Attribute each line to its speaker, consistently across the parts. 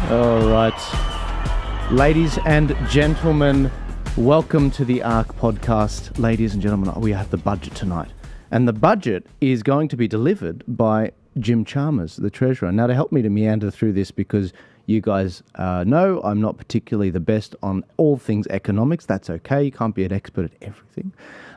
Speaker 1: All right. Ladies and gentlemen, welcome to the ARC podcast. Ladies and gentlemen, we have the budget tonight. And the budget is going to be delivered by Jim Chalmers, the Treasurer. Now, to help me to meander through this, because you guys know I'm not particularly the best on all things economics. That's okay. You can't be an expert at everything.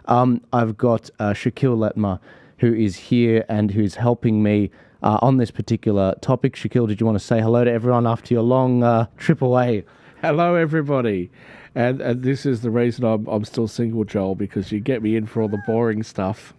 Speaker 1: I've got Shaquille Letma, who is here and who's helping me on this particular topic. Shaquille, did you want to say hello to everyone after your long trip away?
Speaker 2: Hello, everybody. And this is the reason I'm still single, Joel, because you get me in for all the boring stuff.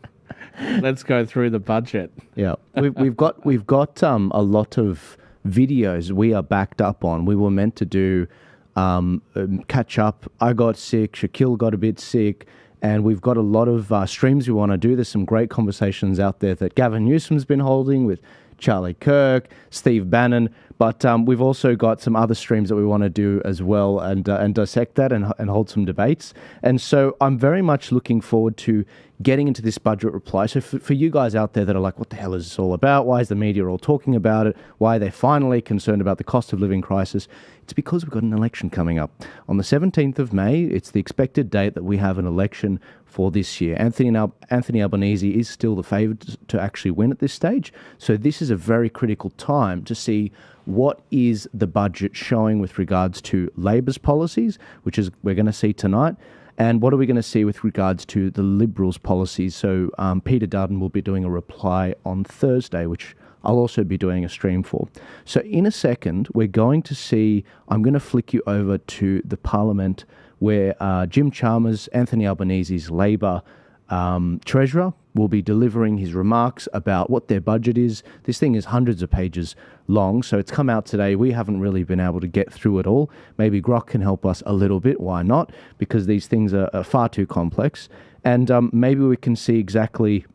Speaker 2: Let's go through the budget.
Speaker 1: Yeah, we've got a lot of videos we are backed up on. We were meant to do catch up. I got sick. Shaquille got a bit sick. And we've got a lot of streams we want to do. There's some great conversations out there that Gavin Newsom's been holding with Charlie Kirk, Steve Bannon. But we've also got some other streams that we want to do as well and dissect that and hold some debates. And so I'm very much looking forward to getting into this budget reply. So for you guys out there that are like, what the hell is this all about? Why is the media all talking about it? Why are they finally concerned about the cost of living crisis? It's because we've got an election coming up. On the 17th of May, it's the expected date that we have an election for this year. Anthony Albanese is still the favoured to actually win at this stage. So this is a very critical time to see what is the budget showing with regards to Labor's policies, which is we're going to see tonight, and what are we going to see with regards to the Liberals' policies. So Peter Dutton will be doing a reply on Thursday, which I'll also be doing a stream for. So in a second, we're going to see, I'm going to flick you over to the Parliament where Jim Chalmers, Anthony Albanese's Labor Treasurer, will be delivering his remarks about what their budget is. This thing is hundreds of pages long, so it's come out today. We haven't really been able to get through it all. Maybe Grok can help us a little bit. Why not? Because these things are far too complex. And maybe we can see exactly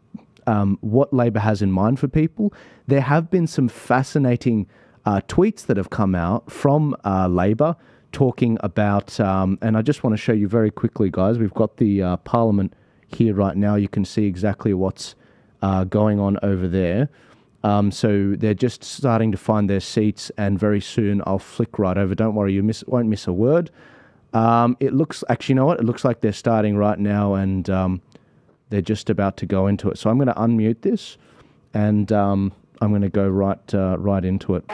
Speaker 1: what Labor has in mind for people. There have been some fascinating tweets that have come out from Labor talking about, and I just want to show you very quickly, guys. We've got the Parliament here right now. You can see exactly what's going on over there. So they're just starting to find their seats, and very soon I'll flick right over. Don't worry, you won't miss a word. It looks, actually, you know what? It looks like they're starting right now, and they're just about to go into it. So I'm going to unmute this, and I'm going to go right into it.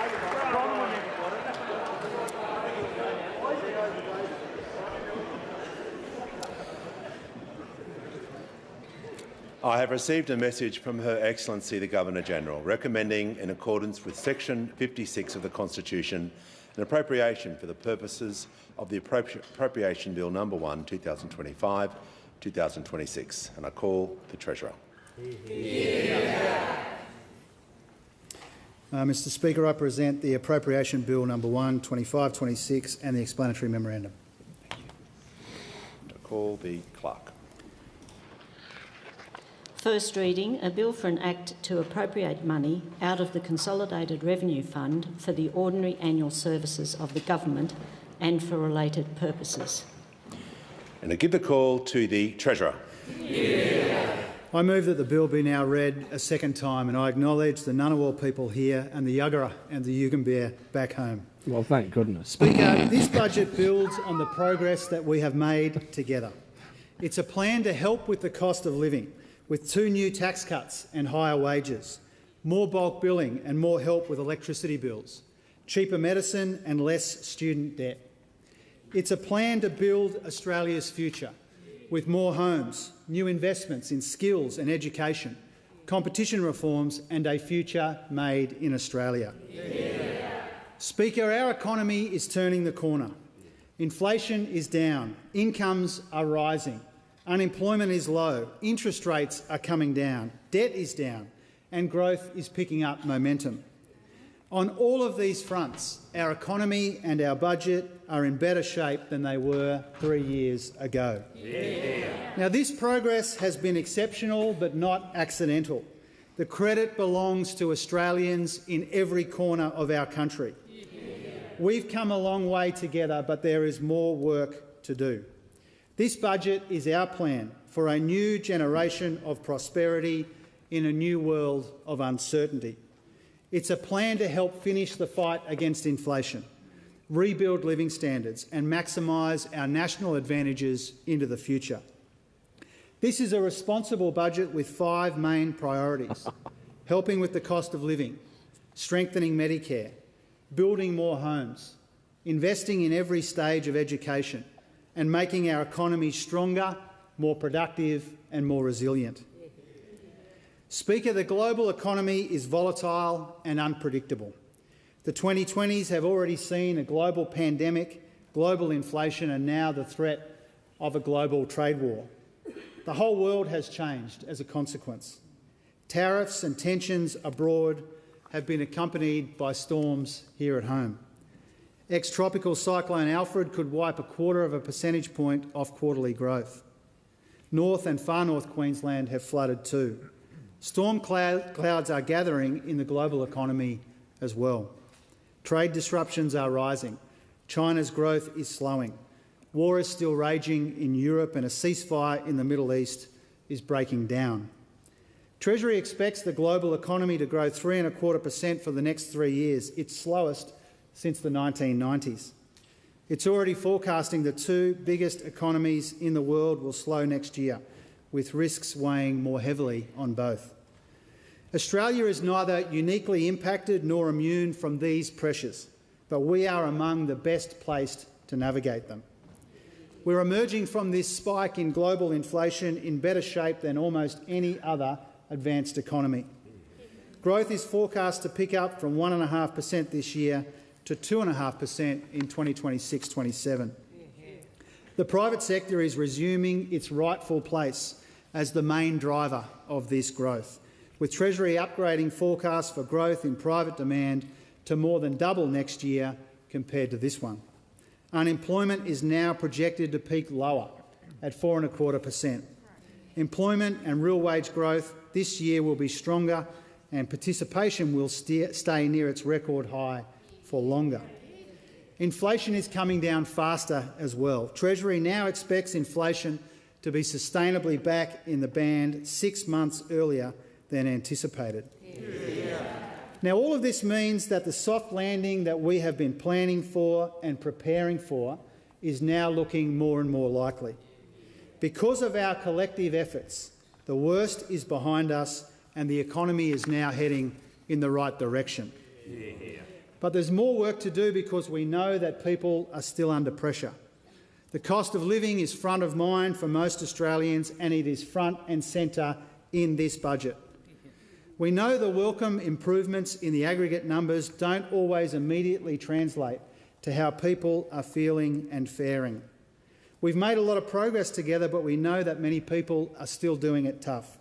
Speaker 3: I have received a message from Her Excellency the Governor-General recommending, in accordance with Section 56 of the Constitution, an appropriation for the purposes of the Appropriation Bill No. 1, 2025-2026. And I call the Treasurer.
Speaker 4: Mr Speaker, I present the Appropriation Bill No. 1, 25-26 and the explanatory memorandum.
Speaker 3: Thank you. I call the Clerk.
Speaker 5: First reading, a bill for an act to appropriate money out of the Consolidated Revenue Fund for the ordinary annual services of the government and for related purposes.
Speaker 3: And I give the call to the Treasurer.
Speaker 4: I move that the bill be now read a second time, and I acknowledge the Ngunnawal people here and the Yuggera and the Yugambeh back home.
Speaker 2: Well, thank goodness.
Speaker 4: Speaker, this budget builds on the progress that we have made together. It's a plan to help with the cost of living, with 2 new tax cuts and higher wages, more bulk billing and more help with electricity bills, cheaper medicine and less student debt. It's a plan to build Australia's future, with more homes, new investments in skills and education, competition reforms and a future made in Australia. Yeah. Speaker, our economy is turning the corner. Inflation is down, incomes are rising, unemployment is low, interest rates are coming down, debt is down, and growth is picking up momentum. On all of these fronts, our economy and our budget are in better shape than they were 3 years ago. Yeah. Now, this progress has been exceptional but not accidental. The credit belongs to Australians in every corner of our country. Yeah. We've come a long way together, but there is more work to do. This budget is our plan for a new generation of prosperity in a new world of uncertainty. It's a plan to help finish the fight against inflation, rebuild living standards and maximise our national advantages into the future. This is a responsible budget with 5 main priorities: helping with the cost of living, strengthening Medicare, building more homes, investing in every stage of education, and making our economy stronger, more productive and more resilient. Speaker, the global economy is volatile and unpredictable. The 2020s have already seen a global pandemic, global inflation and now the threat of a global trade war. The whole world has changed as a consequence. Tariffs and tensions abroad have been accompanied by storms here at home. Ex-tropical cyclone Alfred could wipe 1/4 percentage point off quarterly growth. North and far north Queensland have flooded too. Storm clouds are gathering in the global economy as well. Trade disruptions are rising. China's growth is slowing. War is still raging in Europe and a ceasefire in the Middle East is breaking down. Treasury expects the global economy to grow 3.25% for the next 3 years, its slowest since the 1990s. It's already forecasting the 2 biggest economies in the world will slow next year, with risks weighing more heavily on both. Australia is neither uniquely impacted nor immune from these pressures, but we are among the best placed to navigate them. We're emerging from this spike in global inflation in better shape than almost any other advanced economy. Growth is forecast to pick up from 1.5% this year to 2.5% in 2026-27. The private sector is resuming its rightful place as the main driver of this growth, with Treasury upgrading forecasts for growth in private demand to more than double next year compared to this one. Unemployment is now projected to peak lower at 4.25%. Employment and real wage growth this year will be stronger and participation will stay near its record high for longer. Inflation is coming down faster as well. Treasury now expects inflation to be sustainably back in the band 6 months earlier than anticipated. Now, all of this means that the soft landing that we have been planning for and preparing for is now looking more and more likely. Because of our collective efforts, the worst is behind us and the economy is now heading in the right direction. But there's more work to do because we know that people are still under pressure. The cost of living is front of mind for most Australians and it is front and centre in this budget. We know the welcome improvements in the aggregate numbers don't always immediately translate to how people are feeling and faring. We've made a lot of progress together, but we know that many people are still doing it tough.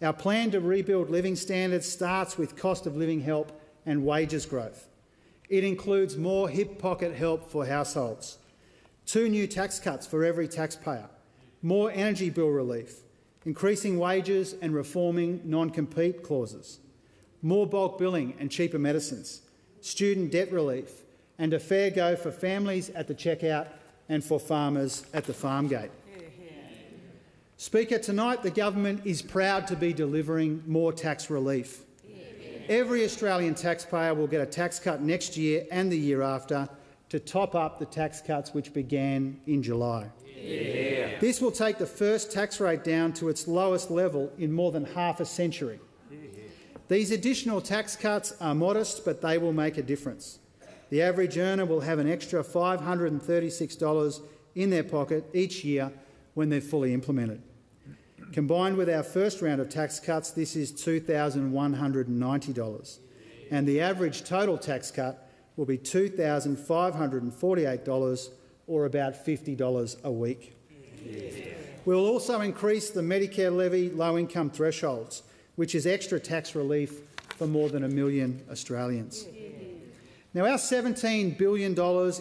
Speaker 4: Our plan to rebuild living standards starts with cost of living help and wages growth. It includes more hip pocket help for households, 2 new tax cuts for every taxpayer, more energy bill relief, increasing wages and reforming non-compete clauses, more bulk billing and cheaper medicines, student debt relief, and a fair go for families at the checkout and for farmers at the farm gate. Speaker, tonight the government is proud to be delivering more tax relief. Every Australian taxpayer will get a tax cut next year and the year after to top up the tax cuts which began in July. This will take the first tax rate down to its lowest level in more than half a century. These additional tax cuts are modest, but they will make a difference. The average earner will have an extra $536 in their pocket each year when they're fully implemented. Combined with our first round of tax cuts, this is $2,190, and the average total tax cut will be $2,548, or about $50 a week. We'll also increase the Medicare levy low-income thresholds, which is extra tax relief for more than 1 million Australians. Now, our $17 billion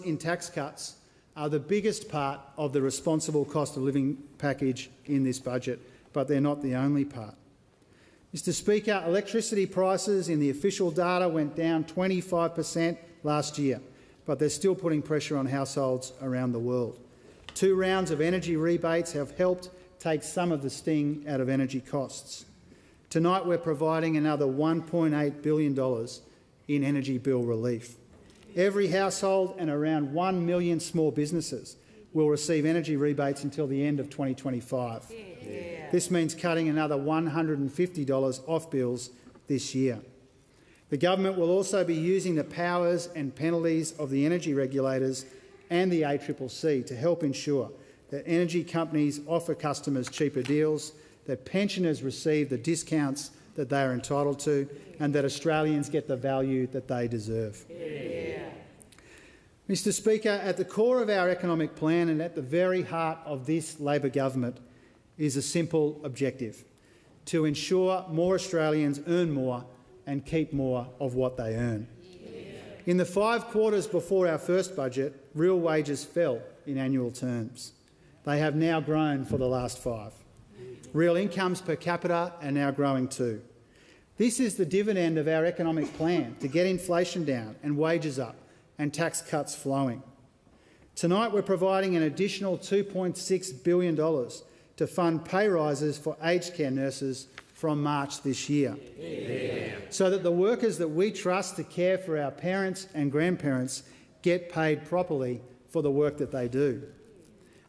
Speaker 4: in tax cuts are the biggest part of the responsible cost of living package in this budget, but they're not the only part. Mr Speaker, electricity prices in the official data went down 25% last year, but they're still putting pressure on households around the world. 2 rounds of energy rebates have helped take some of the sting out of energy costs. Tonight we're providing another $1.8 billion in energy bill relief. Every household and around 1 million small businesses will receive energy rebates until the end of 2025. This means cutting another $150 off bills this year. The government will also be using the powers and penalties of the energy regulators and the ACCC to help ensure that energy companies offer customers cheaper deals, that pensioners receive the discounts that they are entitled to, and that Australians get the value that they deserve. Mr Speaker, at the core of our economic plan and at the very heart of this Labor government is a simple objective: to ensure more Australians earn more and keep more of what they earn. In the 5 quarters before our first budget, real wages fell in annual terms. They have now grown for the last 5. Real incomes per capita are now growing too. This is the dividend of our economic plan to get inflation down and wages up and tax cuts flowing. Tonight we're providing an additional $2.6 billion to fund pay rises for aged care nurses from March this year, so that the workers that we trust to care for our parents and grandparents get paid properly for the work that they do.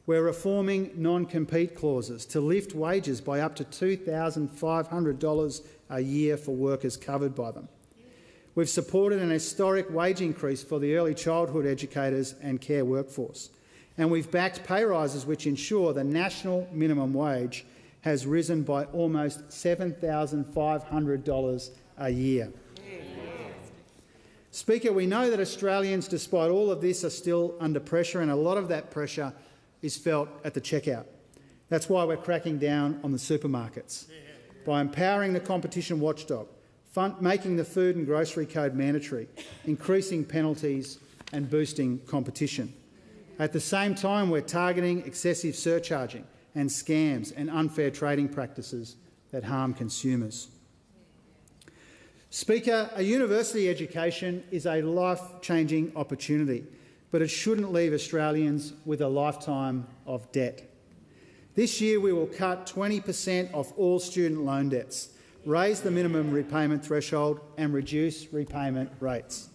Speaker 4: We're reforming non-compete clauses to lift wages by up to $2,500 a year for workers covered by them. We've supported an historic wage increase for the early childhood educators and care workforce, and we've backed pay rises which ensure the national minimum wage has risen by almost $7,500 a year. Speaker, we know that Australians, despite all of this, are still under pressure, and a lot of that pressure is felt at the checkout. That's why we're cracking down on the supermarkets, by empowering the competition watchdog, making the food and grocery code mandatory, increasing penalties and boosting competition. At the same time, we're targeting excessive surcharging and scams and unfair trading practices that harm consumers. Speaker, a university education is a life-changing opportunity, but it shouldn't leave Australians with a lifetime of debt. This year we will cut 20% off all student loan debts, raise the minimum repayment threshold and reduce repayment rates.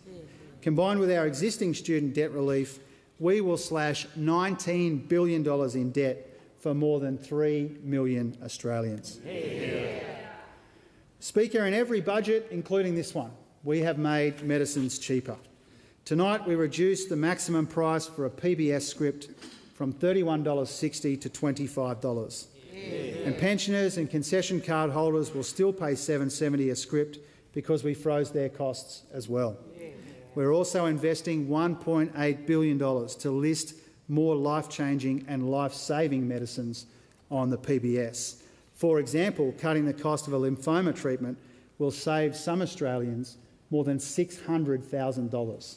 Speaker 4: Combined with our existing student debt relief, we will slash $19 billion in debt for more than 3 million Australians. Speaker, in every budget, including this one, we have made medicines cheaper. Tonight we reduced the maximum price for a PBS script from $31.60 to $25. And pensioners and concession card holders will still pay $7.70 a script because we froze their costs as well. We're also investing $1.8 billion to list more life-changing and life-saving medicines on the PBS. For example, cutting the cost of a lymphoma treatment will save some Australians more than $600,000.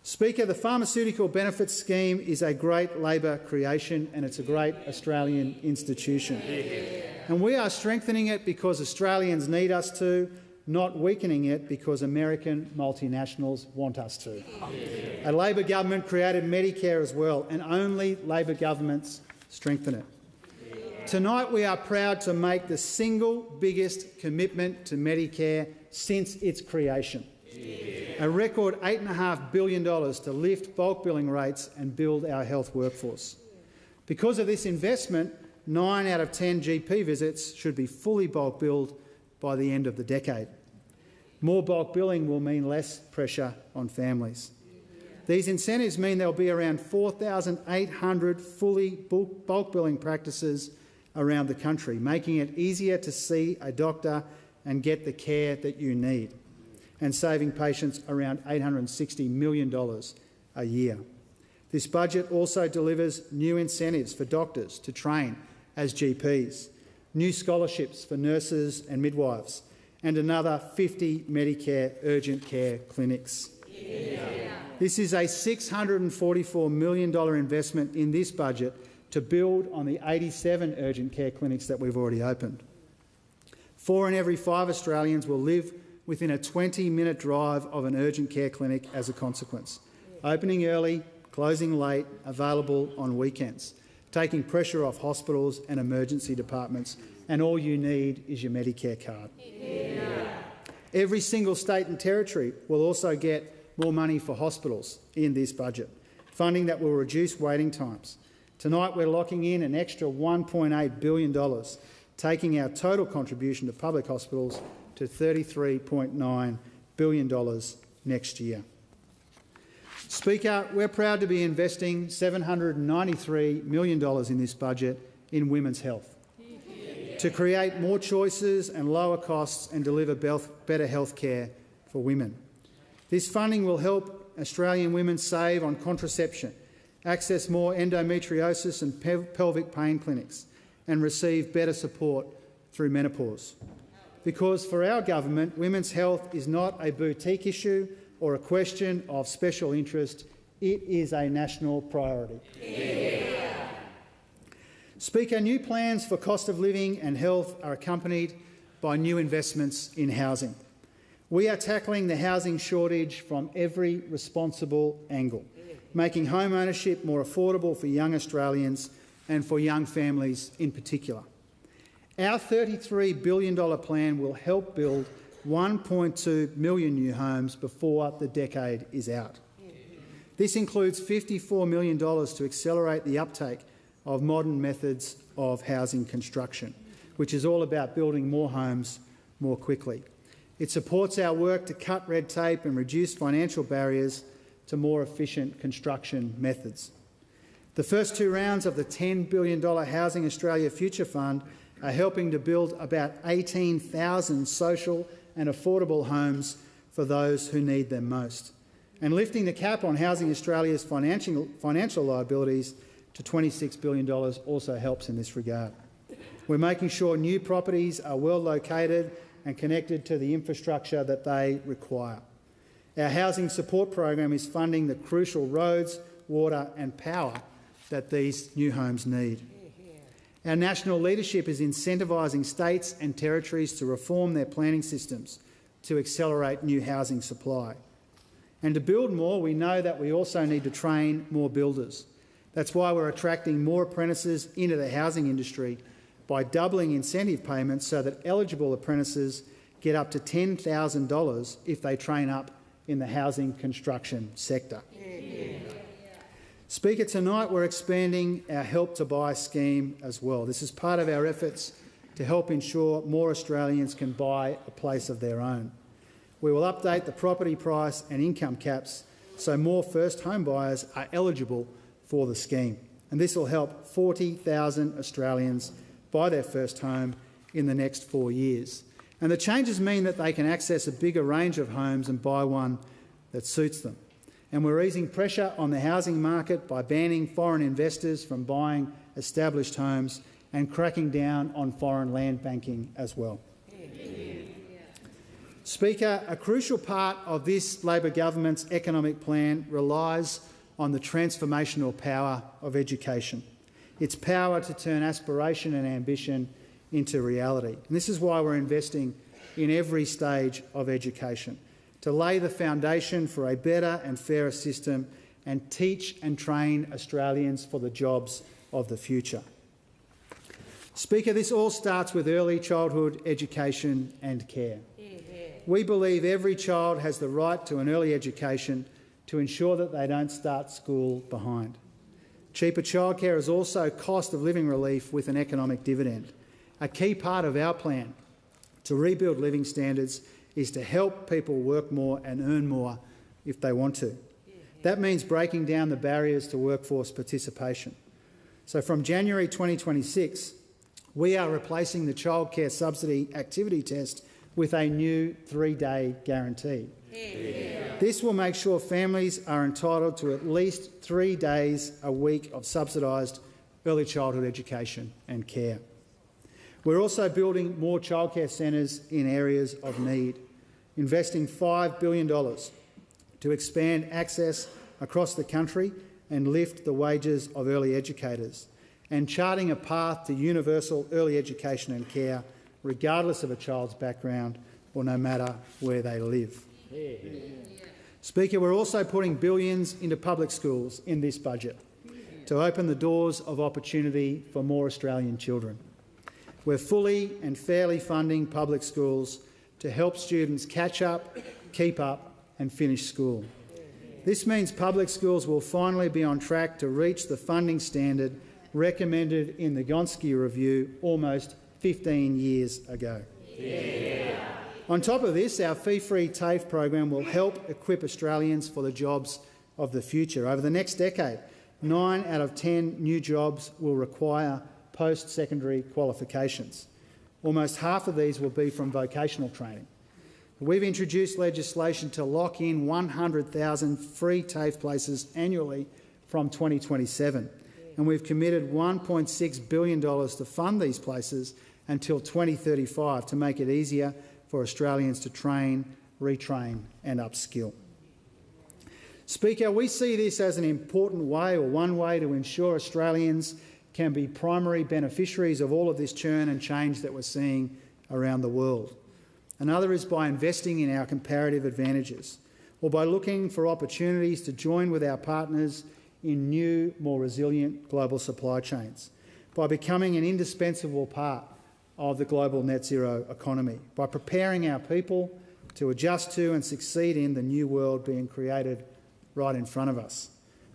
Speaker 4: Speaker, the Pharmaceutical Benefits Scheme is a great Labor creation and it's a great Australian institution. And we are strengthening it because Australians need us to, not weakening it because American multinationals want us to. A Labor government created Medicare as well, and only Labor governments strengthen it. Tonight we are proud to make the single biggest commitment to Medicare since its creation. A record $8.5 billion to lift bulk billing rates and build our health workforce. Because of this investment, 9 out of 10 GP visits should be fully bulk billed by the end of the decade. More bulk billing will mean less pressure on families. These incentives mean there will be around 4,800 fully bulk billing practices around the country, making it easier to see a doctor and get the care that you need, and saving patients around $860 million a year. This budget also delivers new incentives for doctors to train as GPs, new scholarships for nurses and midwives, and another 50 Medicare urgent care clinics. This is a $644 million investment in this budget to build on the 87 urgent care clinics that we've already opened. 4 in every 5 Australians will live within a 20-minute drive of an urgent care clinic as a consequence. Opening early, closing late, available on weekends, taking pressure off hospitals and emergency departments, and all you need is your Medicare card. Every single state and territory will also get more money for hospitals in this budget, funding that will reduce waiting times. Tonight we're locking in an extra $1.8 billion, taking our total contribution to public hospitals to $33.9 billion next year. Speaker, we're proud to be investing $793 million in this budget in women's health to create more choices and lower costs and deliver better health care for women. This funding will help Australian women save on contraception, access more endometriosis and pelvic pain clinics, and receive better support through menopause. Because for our government, women's health is not a boutique issue or a question of special interest. It is a national priority. Yeah. Speaker, new plans for cost of living and health are accompanied by new investments in housing. We are tackling the housing shortage from every responsible angle, making home ownership more affordable for young Australians and for young families in particular. Our $33 billion plan will help build 1.2 million new homes before the decade is out. This includes $54 million to accelerate the uptake of modern methods of housing construction, which is all about building more homes more quickly. It supports our work to cut red tape and reduce financial barriers to more efficient construction methods. The first two rounds of the $10 billion Housing Australia Future Fund are helping to build about 18,000 social and affordable homes for those who need them most. And lifting the cap on Housing Australia's financial liabilities to $26 billion also helps in this regard. We're making sure new properties are well located and connected to the infrastructure that they require. Our housing support program is funding the crucial roads, water and power that these new homes need. Our national leadership is incentivising states and territories to reform their planning systems to accelerate new housing supply. And to build more, we know that we also need to train more builders. That's why we're attracting more apprentices into the housing industry by doubling incentive payments so that eligible apprentices get up to $10,000 if they train up in the housing construction sector. Speaker, tonight we're expanding our Help to Buy scheme as well. This is part of our efforts to help ensure more Australians can buy a place of their own. We will update the property price and income caps so more first home buyers are eligible for the scheme. And this will help 40,000 Australians buy their first home in the next 4 years. And the changes mean that they can access a bigger range of homes and buy one that suits them. And we're easing pressure on the housing market by banning foreign investors from buying established homes and cracking down on foreign land banking as well. Speaker, a crucial part of this Labor government's economic plan relies on the transformational power of education, its power to turn aspiration and ambition into reality. And this is why we're investing in every stage of education, to lay the foundation for a better and fairer system and teach and train Australians for the jobs of the future. Speaker, this all starts with early childhood education and care. We believe every child has the right to an early education to ensure that they don't start school behind. Cheaper childcare is also cost of living relief with an economic dividend. A key part of our plan to rebuild living standards is to help people work more and earn more if they want to. That means breaking down the barriers to workforce participation. So from January 2026, we are replacing the childcare subsidy activity test with a new 3-day guarantee. This will make sure families are entitled to at least 3 days a week of subsidised early childhood education and care. We're also building more childcare centres in areas of need, investing $5 billion to expand access across the country and lift the wages of early educators, and charting a path to universal early education and care regardless of a child's background or no matter where they live. Speaker, we're also putting billions into public schools in this budget to open the doors of opportunity for more Australian children. We're fully and fairly funding public schools to help students catch up, keep up and finish school. This means public schools will finally be on track to reach the funding standard recommended in the Gonski Review almost 15 years ago. Yeah. On top of this, our fee-free TAFE program will help equip Australians for the jobs of the future. Over the next decade, 9 out of 10 new jobs will require post-secondary qualifications. Almost half of these will be from vocational training. We've introduced legislation to lock in 100,000 free TAFE places annually from 2027, and we've committed $1.6 billion to fund these places until 2035 to make it easier for Australians to train, retrain and upskill. Speaker, we see this as an important way, or one way, to ensure Australians can be primary beneficiaries of all of this churn and change that we're seeing around the world. Another is by investing in our comparative advantages, or by looking for opportunities to join with our partners in new, more resilient global supply chains, by becoming an indispensable part of the global net zero economy, by preparing our people to adjust to and succeed in the new world being created right in front of us,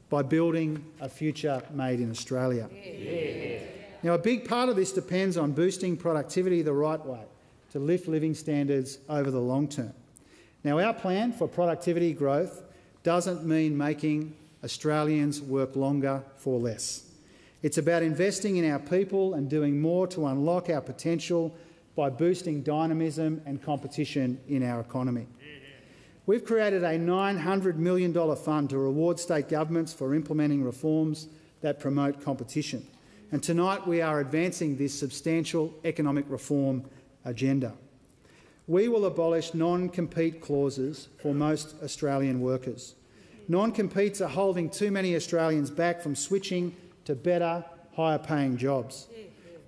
Speaker 4: by building a future made in Australia. Yeah. Now, a big part of this depends on boosting productivity the right way to lift living standards over the long term. Now, our plan for productivity growth doesn't mean making Australians work longer for less. It's about investing in our people and doing more to unlock our potential by boosting dynamism and competition in our economy. We've created a $900 million fund to reward state governments for implementing reforms that promote competition. And tonight we are advancing this substantial economic reform agenda. We will abolish non-compete clauses for most Australian workers. Non-competes are holding too many Australians back from switching to better, higher-paying jobs.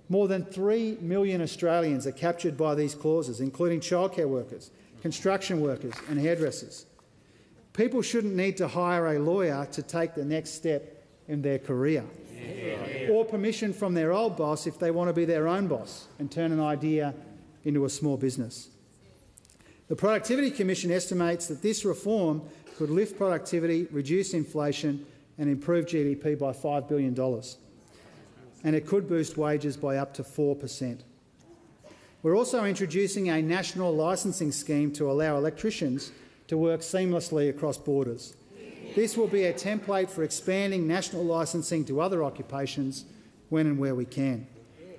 Speaker 4: More than 3 million Australians are captured by these clauses, including childcare workers, construction workers and hairdressers. People shouldn't need to hire a lawyer to take the next step in their career, or permission from their old boss if they want to be their own boss and turn an idea into a small business. The Productivity Commission estimates that this reform could lift productivity, reduce inflation and improve GDP by $5 billion. And it could boost wages by up to 4%. We're also introducing a national licensing scheme to allow electricians to work seamlessly across borders. This will be a template for expanding national licensing to other occupations when and where we can.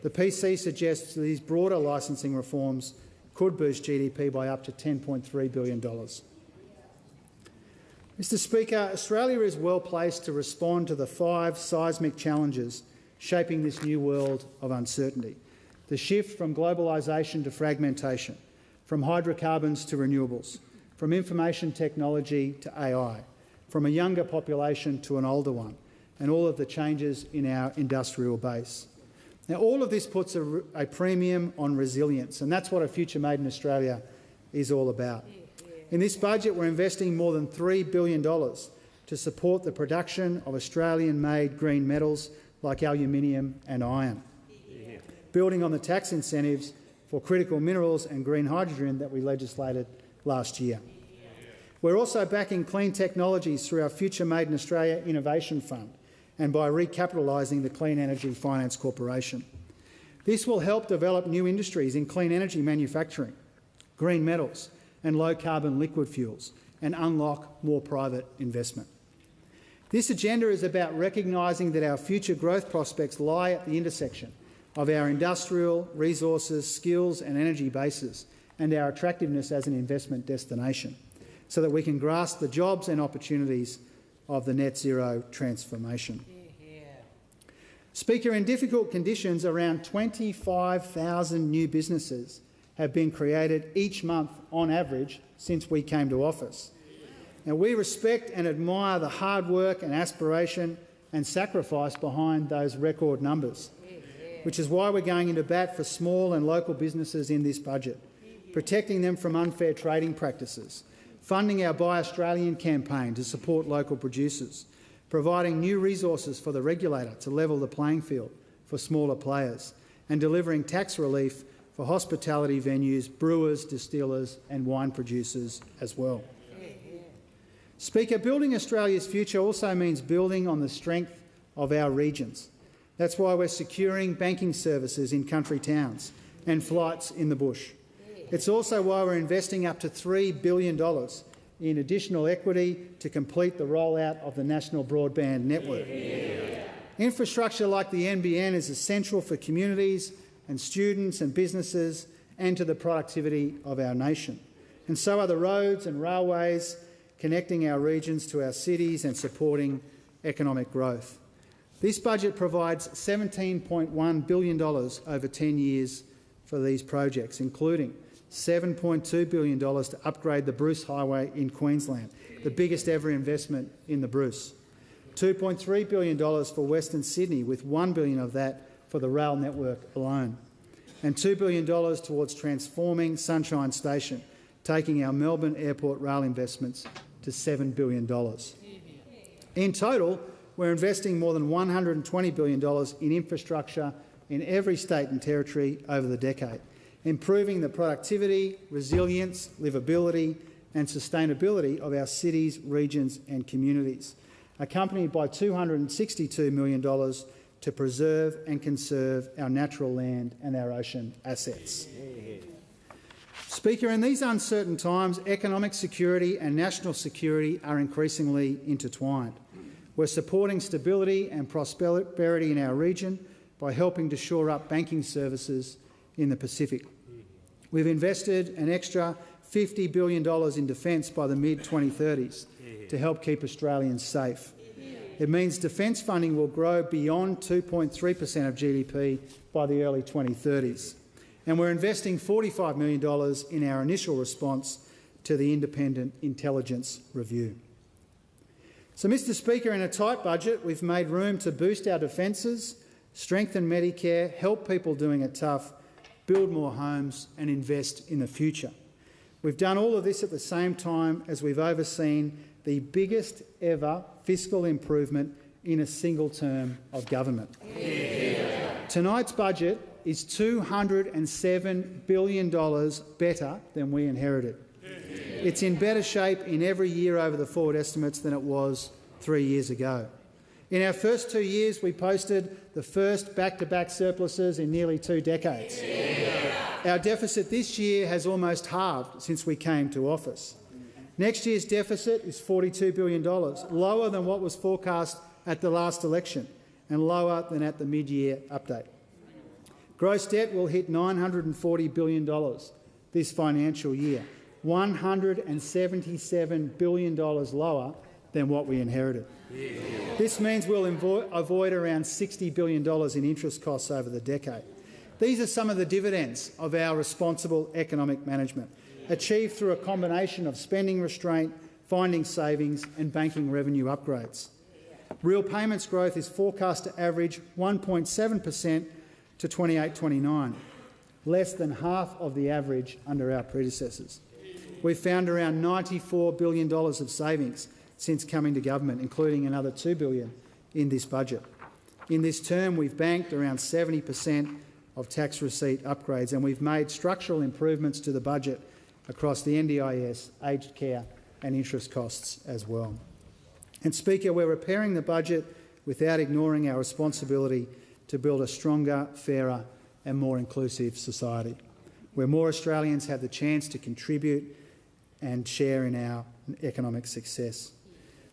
Speaker 4: The PC suggests that these broader licensing reforms could boost GDP by up to $10.3 billion. Mr Speaker, Australia is well placed to respond to the 5 seismic challenges shaping this new world of uncertainty. The shift from globalisation to fragmentation, from hydrocarbons to renewables, from information technology to AI, from a younger population to an older one, and all of the changes in our industrial base. Now, all of this puts a premium on resilience, and that's what a future made in Australia is all about. In this budget, we're investing more than $3 billion to support the production of Australian-made green metals like aluminium and iron, building on the tax incentives for critical minerals and green hydrogen that we legislated last year. We're also backing clean technologies through our Future Made in Australia Innovation Fund and by recapitalising the Clean Energy Finance Corporation. This will help develop new industries in clean energy manufacturing, green metals and low-carbon liquid fuels, and unlock more private investment. This agenda is about recognising that our future growth prospects lie at the intersection of our industrial, resources, skills and energy bases and our attractiveness as an investment destination, so that we can grasp the jobs and opportunities of the net zero transformation. Speaker, in difficult conditions, around 25,000 new businesses have been created each month on average since we came to office. Now, we respect and admire the hard work and aspiration and sacrifice behind those record numbers, which is why we're going into bat for small and local businesses in this budget, protecting them from unfair trading practices, funding our Buy Australian campaign to support local producers, providing new resources for the regulator to level the playing field for smaller players, and delivering tax relief for hospitality venues, brewers, distillers and wine producers as well. Speaker, building Australia's future also means building on the strength of our regions. That's why we're securing banking services in country towns and flights in the bush. It's also why we're investing up to $3 billion in additional equity to complete the rollout of the national broadband network. Infrastructure like the NBN is essential for communities and students and businesses and to the productivity of our nation. And so are the roads and railways connecting our regions to our cities and supporting economic growth. This budget provides $17.1 billion over 10 years for these projects, including $7.2 billion to upgrade the Bruce Highway in Queensland, the biggest ever investment in the Bruce, $2.3 billion for Western Sydney, with $1 billion of that for the rail network alone, and $2 billion towards transforming Sunshine Station, taking our Melbourne Airport rail investments to $7 billion. In total, we're investing more than $120 billion in infrastructure in every state and territory over the decade, improving the productivity, resilience, livability and sustainability of our cities, regions and communities, accompanied by $262 million to preserve and conserve our natural land and our ocean assets. Speaker, in these uncertain times, economic security and national security are increasingly intertwined. We're supporting stability and prosperity in our region by helping to shore up banking services in the Pacific. We've invested an extra $50 billion in defence by the mid-2030s to help keep Australians safe. It means defence funding will grow beyond 2.3% of GDP by the early 2030s. And we're investing $45 million in our initial response to the independent intelligence review. So, Mr Speaker, in a tight budget, we've made room to boost our defences, strengthen Medicare, help people doing it tough, build more homes and invest in the future. We've done all of this at the same time as we've overseen the biggest ever fiscal improvement in a single term of government. Tonight's budget is $207 billion better than we inherited. It's in better shape in every year over the forward estimates than it was 3 years ago. In our first 2 years, we posted the first back-to-back surpluses in nearly 2 decades. Our deficit this year has almost halved since we came to office. Next year's deficit is $42 billion, lower than what was forecast at the last election and lower than at the mid-year update. Gross debt will hit $940 billion this financial year, $177 billion lower than what we inherited. This means we'll avoid around $60 billion in interest costs over the decade. These are some of the dividends of our responsible economic management, achieved through a combination of spending restraint, finding savings and banking revenue upgrades. Real payments growth is forecast to average 1.7% to 28-29, less than half of the average under our predecessors. We've found around $94 billion of savings since coming to government, including another $2 billion in this budget. In this term, we've banked around 70% of tax receipt upgrades, and we've made structural improvements to the budget across the NDIS, aged care and interest costs as well. And Speaker, we're repairing the budget without ignoring our responsibility to build a stronger, fairer and more inclusive society, where more Australians have the chance to contribute and share in our economic success.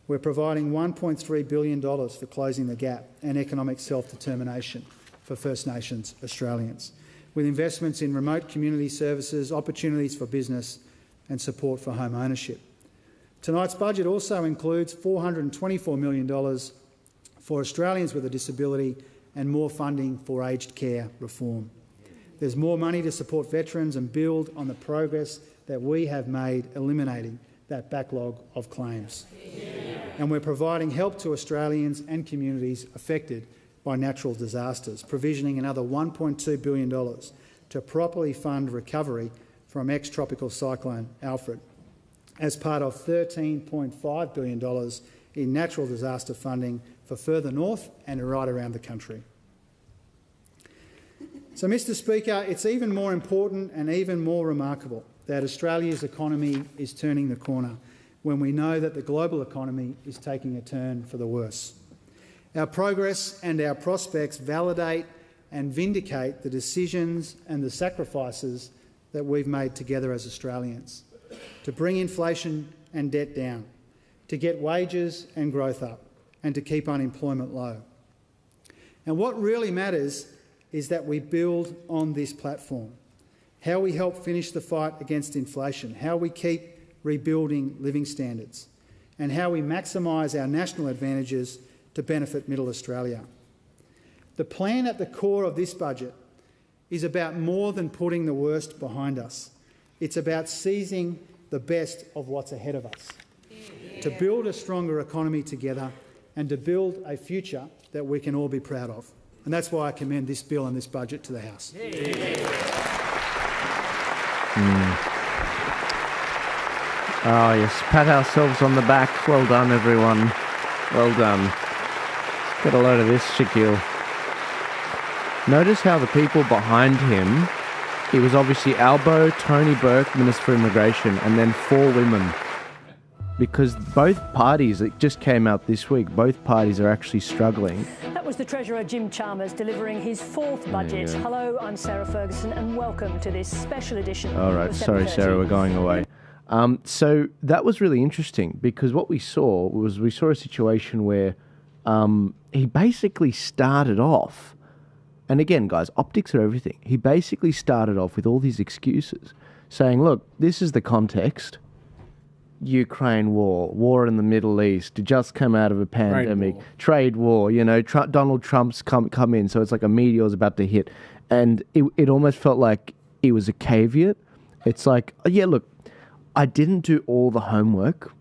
Speaker 4: We're providing $1.3 billion for closing the gap and economic self-determination for First Nations Australians, with investments in remote community services, opportunities for business and support for home ownership. Tonight's budget also includes $424 million for Australians with a disability and more funding for aged care reform. There's more money to support veterans and build on the progress that we have made eliminating that backlog of claims. And we're providing help to Australians and communities affected by natural disasters, provisioning another $1.2 billion to properly fund recovery from ex-tropical cyclone Alfred, as part of $13.5 billion in natural disaster funding for further north and right around the country. So, Mr Speaker, it's even more important and even more remarkable that Australia's economy is turning the corner, when we know that the global economy is taking a turn for the worse. Our progress and our prospects validate and vindicate the decisions and the sacrifices that we've made together as Australians to bring inflation and debt down, to get wages and growth up, and to keep unemployment low. And what really matters is that we build on this platform, how we help finish the fight against inflation, how we keep rebuilding living standards, and how we maximise our national advantages to benefit Middle Australia. The plan at the core of this budget is about more than putting the worst behind us. It's about seizing the best of what's ahead of us, to build a stronger economy together and to build a future that we can all be proud of. And that's why I commend this bill and this budget to the House.
Speaker 1: Oh, yes. Pat ourselves on the back. Well done, everyone. Well done. Get a load of this, Shaquille. Notice how the people behind him, it was obviously Albo, Tony Burke, Minister for Immigration, and then 4 women. Because both parties, it just came out this week, both parties are actually struggling.
Speaker 6: That was the Treasurer Jim Chalmers delivering his 4th budget. Hello, I'm Sarah Ferguson and welcome to this special edition.
Speaker 1: All right, sorry Sarah, we're going away. So that was really interesting because what we saw a situation where he basically started off, and again guys, optics are everything. He basically started off with all these excuses saying, look, this is the context. Ukraine war in the Middle East, it just come out of a pandemic, trade war, you know, Donald Trump's come in, so it's like a meteor is about to hit. And it almost felt like it was a caveat. It's like, yeah, look, I didn't do all the homework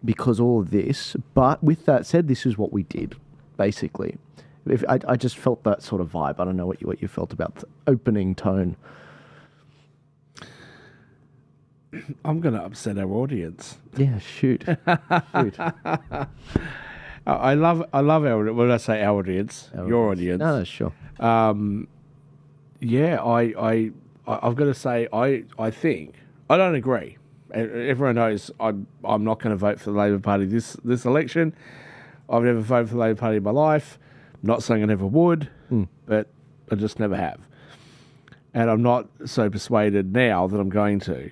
Speaker 1: because all of this, but with that said, this is what we did, basically. I just felt that sort of vibe. I don't know what you felt about the opening tone.
Speaker 2: I'm going to upset our audience.
Speaker 1: Yeah, shoot.
Speaker 2: I love our. When I say our audience, your audience.
Speaker 1: No, sure.
Speaker 2: Yeah, I've got to say, I think I don't agree. Everyone knows I'm not going to vote for the Labor Party this election. I've never voted for the Labor Party in my life. I'm not saying I never would, but I just never have. And I'm not so persuaded now that I'm going to.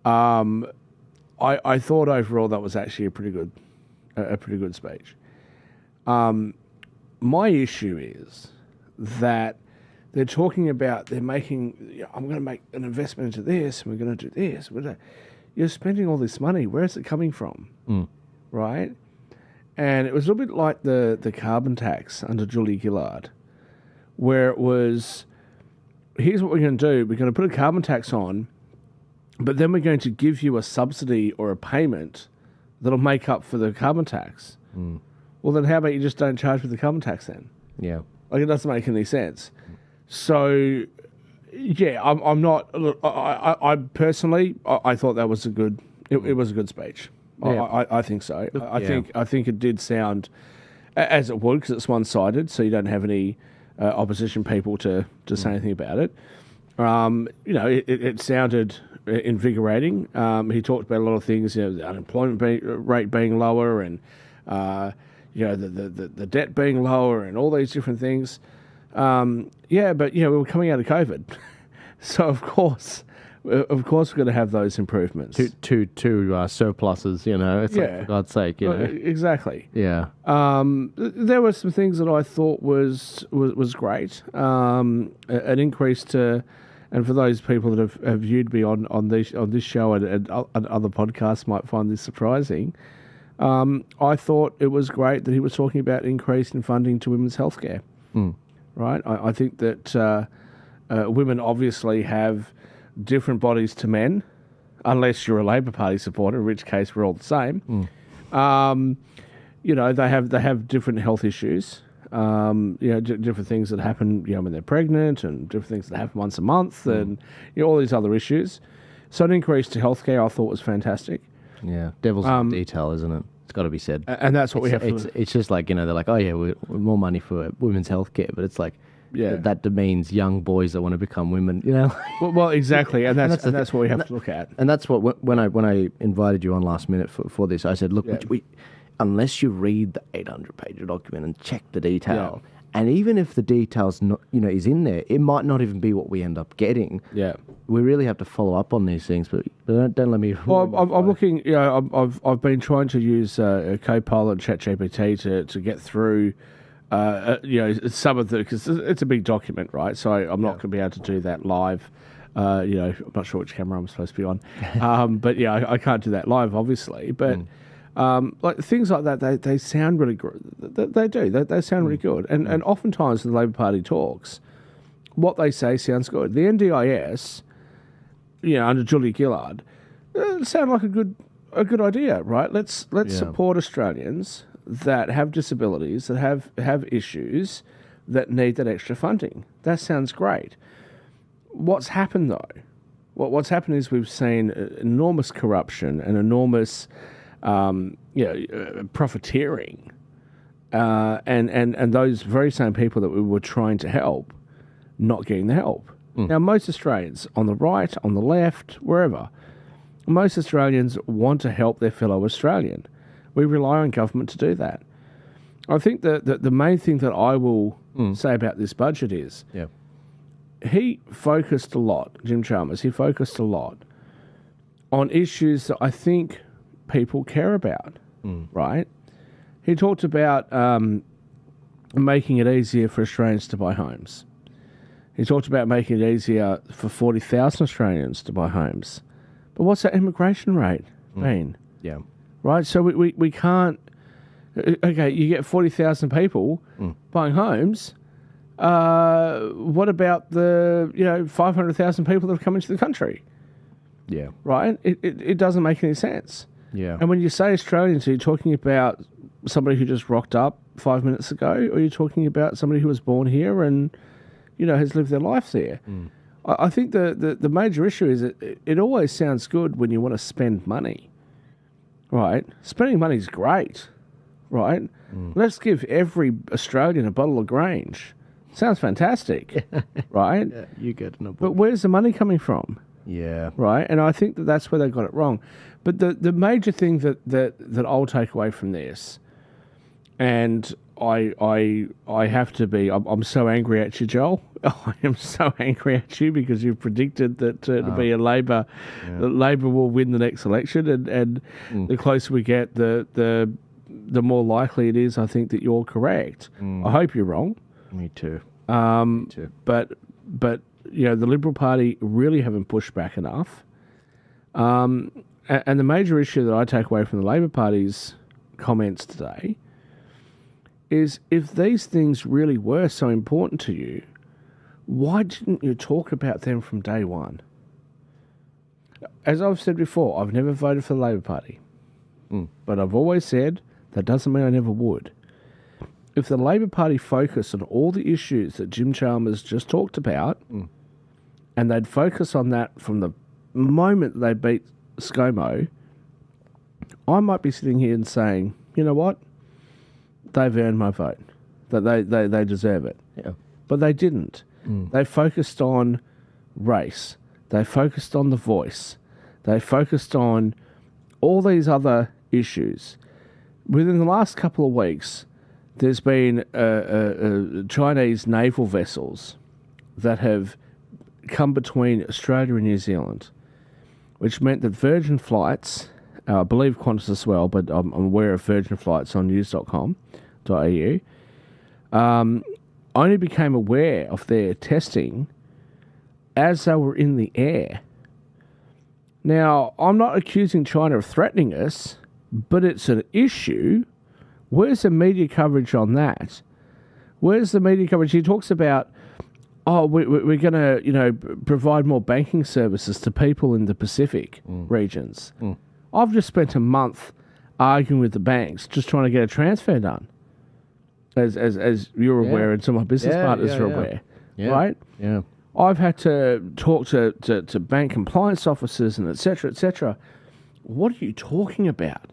Speaker 2: I thought overall that was actually a pretty good speech. My issue is that they're talking about I'm going to make an investment into this, and we're going to do this. You're spending all this money. Where is it coming from? Right? And it was a little bit like the carbon tax under Julia Gillard, where it was, here's what we're going to do. We're going to put a carbon tax on, but then we're going to give you a subsidy or a payment that'll make up for the carbon tax. Well, then how about you just don't charge for the carbon tax then?
Speaker 1: Yeah.
Speaker 2: Like, it doesn't make any sense. So, yeah, I'm not... I personally, I thought that was a good... It was a good speech. Yeah. I think so. I think it did sound, as it would, because it's one-sided, so you don't have any opposition people to say anything about it. It sounded invigorating. He talked about a lot of things, the unemployment rate being lower and, the debt being lower and all these different things. But, we were coming out of COVID. So, of course, we're going to have those improvements.
Speaker 1: Two surpluses, it's like, for God's sake,
Speaker 2: Exactly.
Speaker 1: Yeah.
Speaker 2: There were some things that I thought was great. An increase to... And for those people that have viewed me on this show and other podcasts might find this surprising, I thought it was great that he was talking about increase in funding to women's healthcare. Right? I think that women obviously have different bodies to men, unless you're a Labor Party supporter, in which case we're all the same. They have different health issues. Different things that happen, when they're pregnant, and different things that happen once a month, and all these other issues. So an increase to healthcare, I thought, was fantastic.
Speaker 1: Yeah, devil's in the detail, isn't it? It's got to be said.
Speaker 2: And that's what we have.
Speaker 1: It's just like they're like, oh yeah, we're more money for women's healthcare, but it's like that demeans young boys that want to become women. You know.
Speaker 2: Well, exactly, and that's what we have to look at.
Speaker 1: And that's what when I invited you on last minute for this, I said, look, unless you read the 800-page document and check the detail. Yeah. And even if the details is in there, it might not even be what we end up getting.
Speaker 2: Yeah,
Speaker 1: we really have to follow up on these things. But don't let me.
Speaker 2: Well, I'm looking. I've been trying to use Copilot, ChatGPT to get through. Some of the, because it's a big document, right? So I'm not going to be able to do that live. I'm not sure which camera I'm supposed to be on, but I can't do that live, obviously. But. Like things like that, they sound really good. They do. They sound really good. And oftentimes when the Labor Party talks, what they say sounds good. The NDIS, under Julia Gillard, sound like a good idea, right? Let's support Australians that have disabilities, that have issues, that need that extra funding. That sounds great. What's happened though? What's happened is we've seen enormous corruption and enormous profiteering, and those very same people that we were trying to help, not getting the help. Now, most Australians, on the right, on the left, wherever, most Australians want to help their fellow Australian. We rely on government to do that. I think the main thing that I will say about this budget is he focused a lot, Jim Chalmers, he focused a lot on issues that I think people care about, right? He talked about making it easier for Australians to buy homes. He talked about making it easier for 40,000 Australians to buy homes. But what's that immigration rate been?
Speaker 1: Yeah.
Speaker 2: Right? So we can't... Okay, you get 40,000 people buying homes. What about the 500,000 people that have come into the country?
Speaker 1: Yeah.
Speaker 2: Right? It doesn't make any sense.
Speaker 1: Yeah.
Speaker 2: And when you say Australians, are you talking about somebody who just rocked up 5 minutes ago, or are you talking about somebody who was born here and, has lived their life there? I think the major issue is it always sounds good when you want to spend money, right? Spending money is great, right? Let's give every Australian a bottle of Grange. Sounds fantastic, right?
Speaker 1: Yeah, you get it.
Speaker 2: But where's the money coming from?
Speaker 1: Yeah.
Speaker 2: Right? And I think that's where they got it wrong. But the major thing that I'll take away from this, and I have to be, I'm so angry at you, Joel. I am so angry at you because you've predicted that it'll be a Labor, that Labor will win the next election, and the closer we get, the more likely it is, I think, that you're correct. I hope you're wrong.
Speaker 1: Me too.
Speaker 2: Me too. But the Liberal Party really haven't pushed back enough. And the major issue that I take away from the Labor Party's comments today is, if these things really were so important to you, why didn't you talk about them from day one? As I've said before, I've never voted for the Labor Party. But I've always said that doesn't mean I never would. If the Labor Party focused on all the issues that Jim Chalmers just talked about, and they'd focus on that from the moment they beat ScoMo, I might be sitting here and saying, you know what? They've earned my vote. That they deserve it.
Speaker 1: Yeah.
Speaker 2: But they didn't. They focused on race. They focused on the voice. They focused on all these other issues. Within the last couple of weeks, there's been Chinese naval vessels that have come between Australia and New Zealand, which meant that Virgin flights, I believe Qantas as well, but I'm aware of Virgin flights on news.com.au, only became aware of their testing as they were in the air. Now, I'm not accusing China of threatening us, but it's an issue. Where's the media coverage on that? Where's the media coverage? He talks about, we're going to, provide more banking services to people in the Pacific regions. I've just spent a month arguing with the banks, just trying to get a transfer done, as you're aware, and some of my business partners are aware, right?
Speaker 1: Yeah.
Speaker 2: I've had to talk to bank compliance officers and et cetera, et cetera. What are you talking about?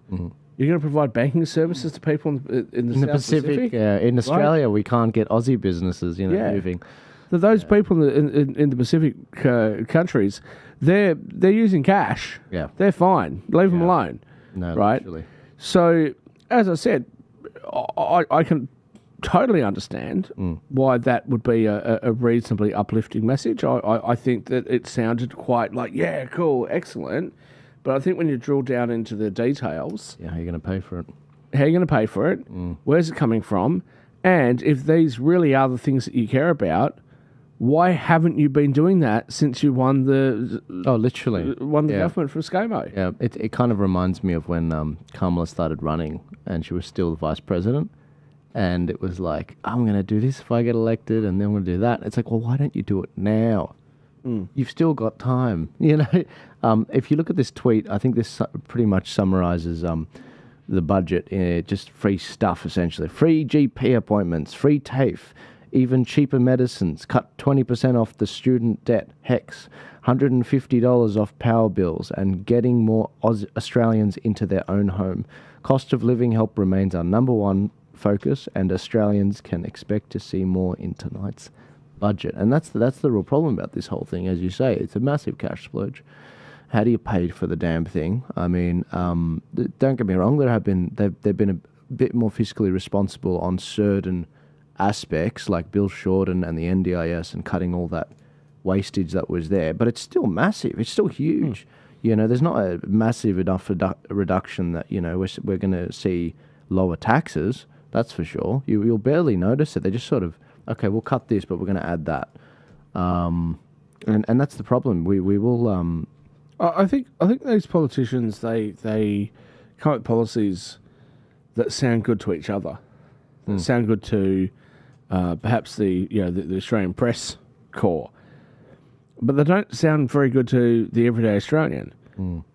Speaker 2: You're going to provide banking services to people in the South Pacific?
Speaker 1: In Australia, we can't get Aussie businesses, moving.
Speaker 2: So those people in the Pacific countries, they're using cash.
Speaker 1: Yeah.
Speaker 2: They're fine. Leave them alone.
Speaker 1: No,
Speaker 2: right?
Speaker 1: Literally.
Speaker 2: So, as I said, I can totally understand why that would be a reasonably uplifting message. I think that it sounded quite like, yeah, cool, excellent. But I think when you drill down into the details...
Speaker 1: Yeah, how are you going to pay for it?
Speaker 2: How are you going to pay for it? Where's it coming from? And if these really are the things that you care about, why haven't you been doing that since you won the...
Speaker 1: Oh, literally.
Speaker 2: Won the government for ScoMo?
Speaker 1: Yeah, it kind of reminds me of when Kamala started running and she was still the vice president. And it was like, I'm going to do this if I get elected, and then I'm going to do that. It's like, well, why don't you do it now? You've still got time, If you look at this tweet, I think this pretty much summarizes the budget. Just free stuff, essentially. Free GP appointments, free TAFE, even cheaper medicines, cut 20% off the student debt, HEX, $150 off power bills, and getting more Australians into their own home. Cost of living help remains our number one focus, and Australians can expect to see more in tonight's budget. And that's the real problem about this whole thing. As you say, it's a massive cash splurge. How do you pay for the damn thing? I mean, don't get me wrong, they've been a bit more fiscally responsible on certain aspects like Bill Shorten and the NDIS and cutting all that wastage that was there, but it's still massive. It's still huge. There's not a massive enough reduction that we're going to see lower taxes. That's for sure. You'll barely notice it. They just sort of, okay, we'll cut this, but we're going to add that. And that's the problem. We will.
Speaker 2: I think these politicians they come up with policies that sound good to each other, that sound good to perhaps the Australian press corps, but they don't sound very good to the everyday Australian.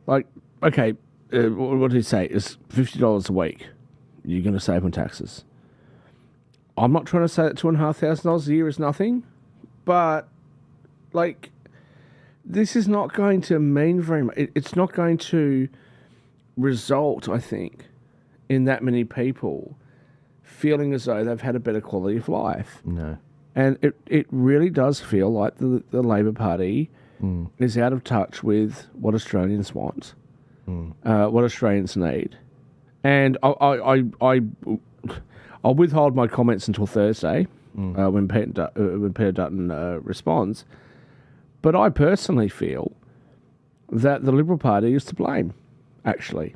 Speaker 2: Like, okay, what did he say? It's $50 a week. You're going to save on taxes. I'm not trying to say that $2,500 a year is nothing, but like, this is not going to mean very much. It's not going to result, I think, in that many people feeling as though they've had a better quality of life.
Speaker 1: No.
Speaker 2: And it really does feel like the Labor Party is out of touch with what Australians want, what Australians need. And I'll withhold my comments until Thursday when Peter Dutton responds. But I personally feel that the Liberal Party is to blame, actually.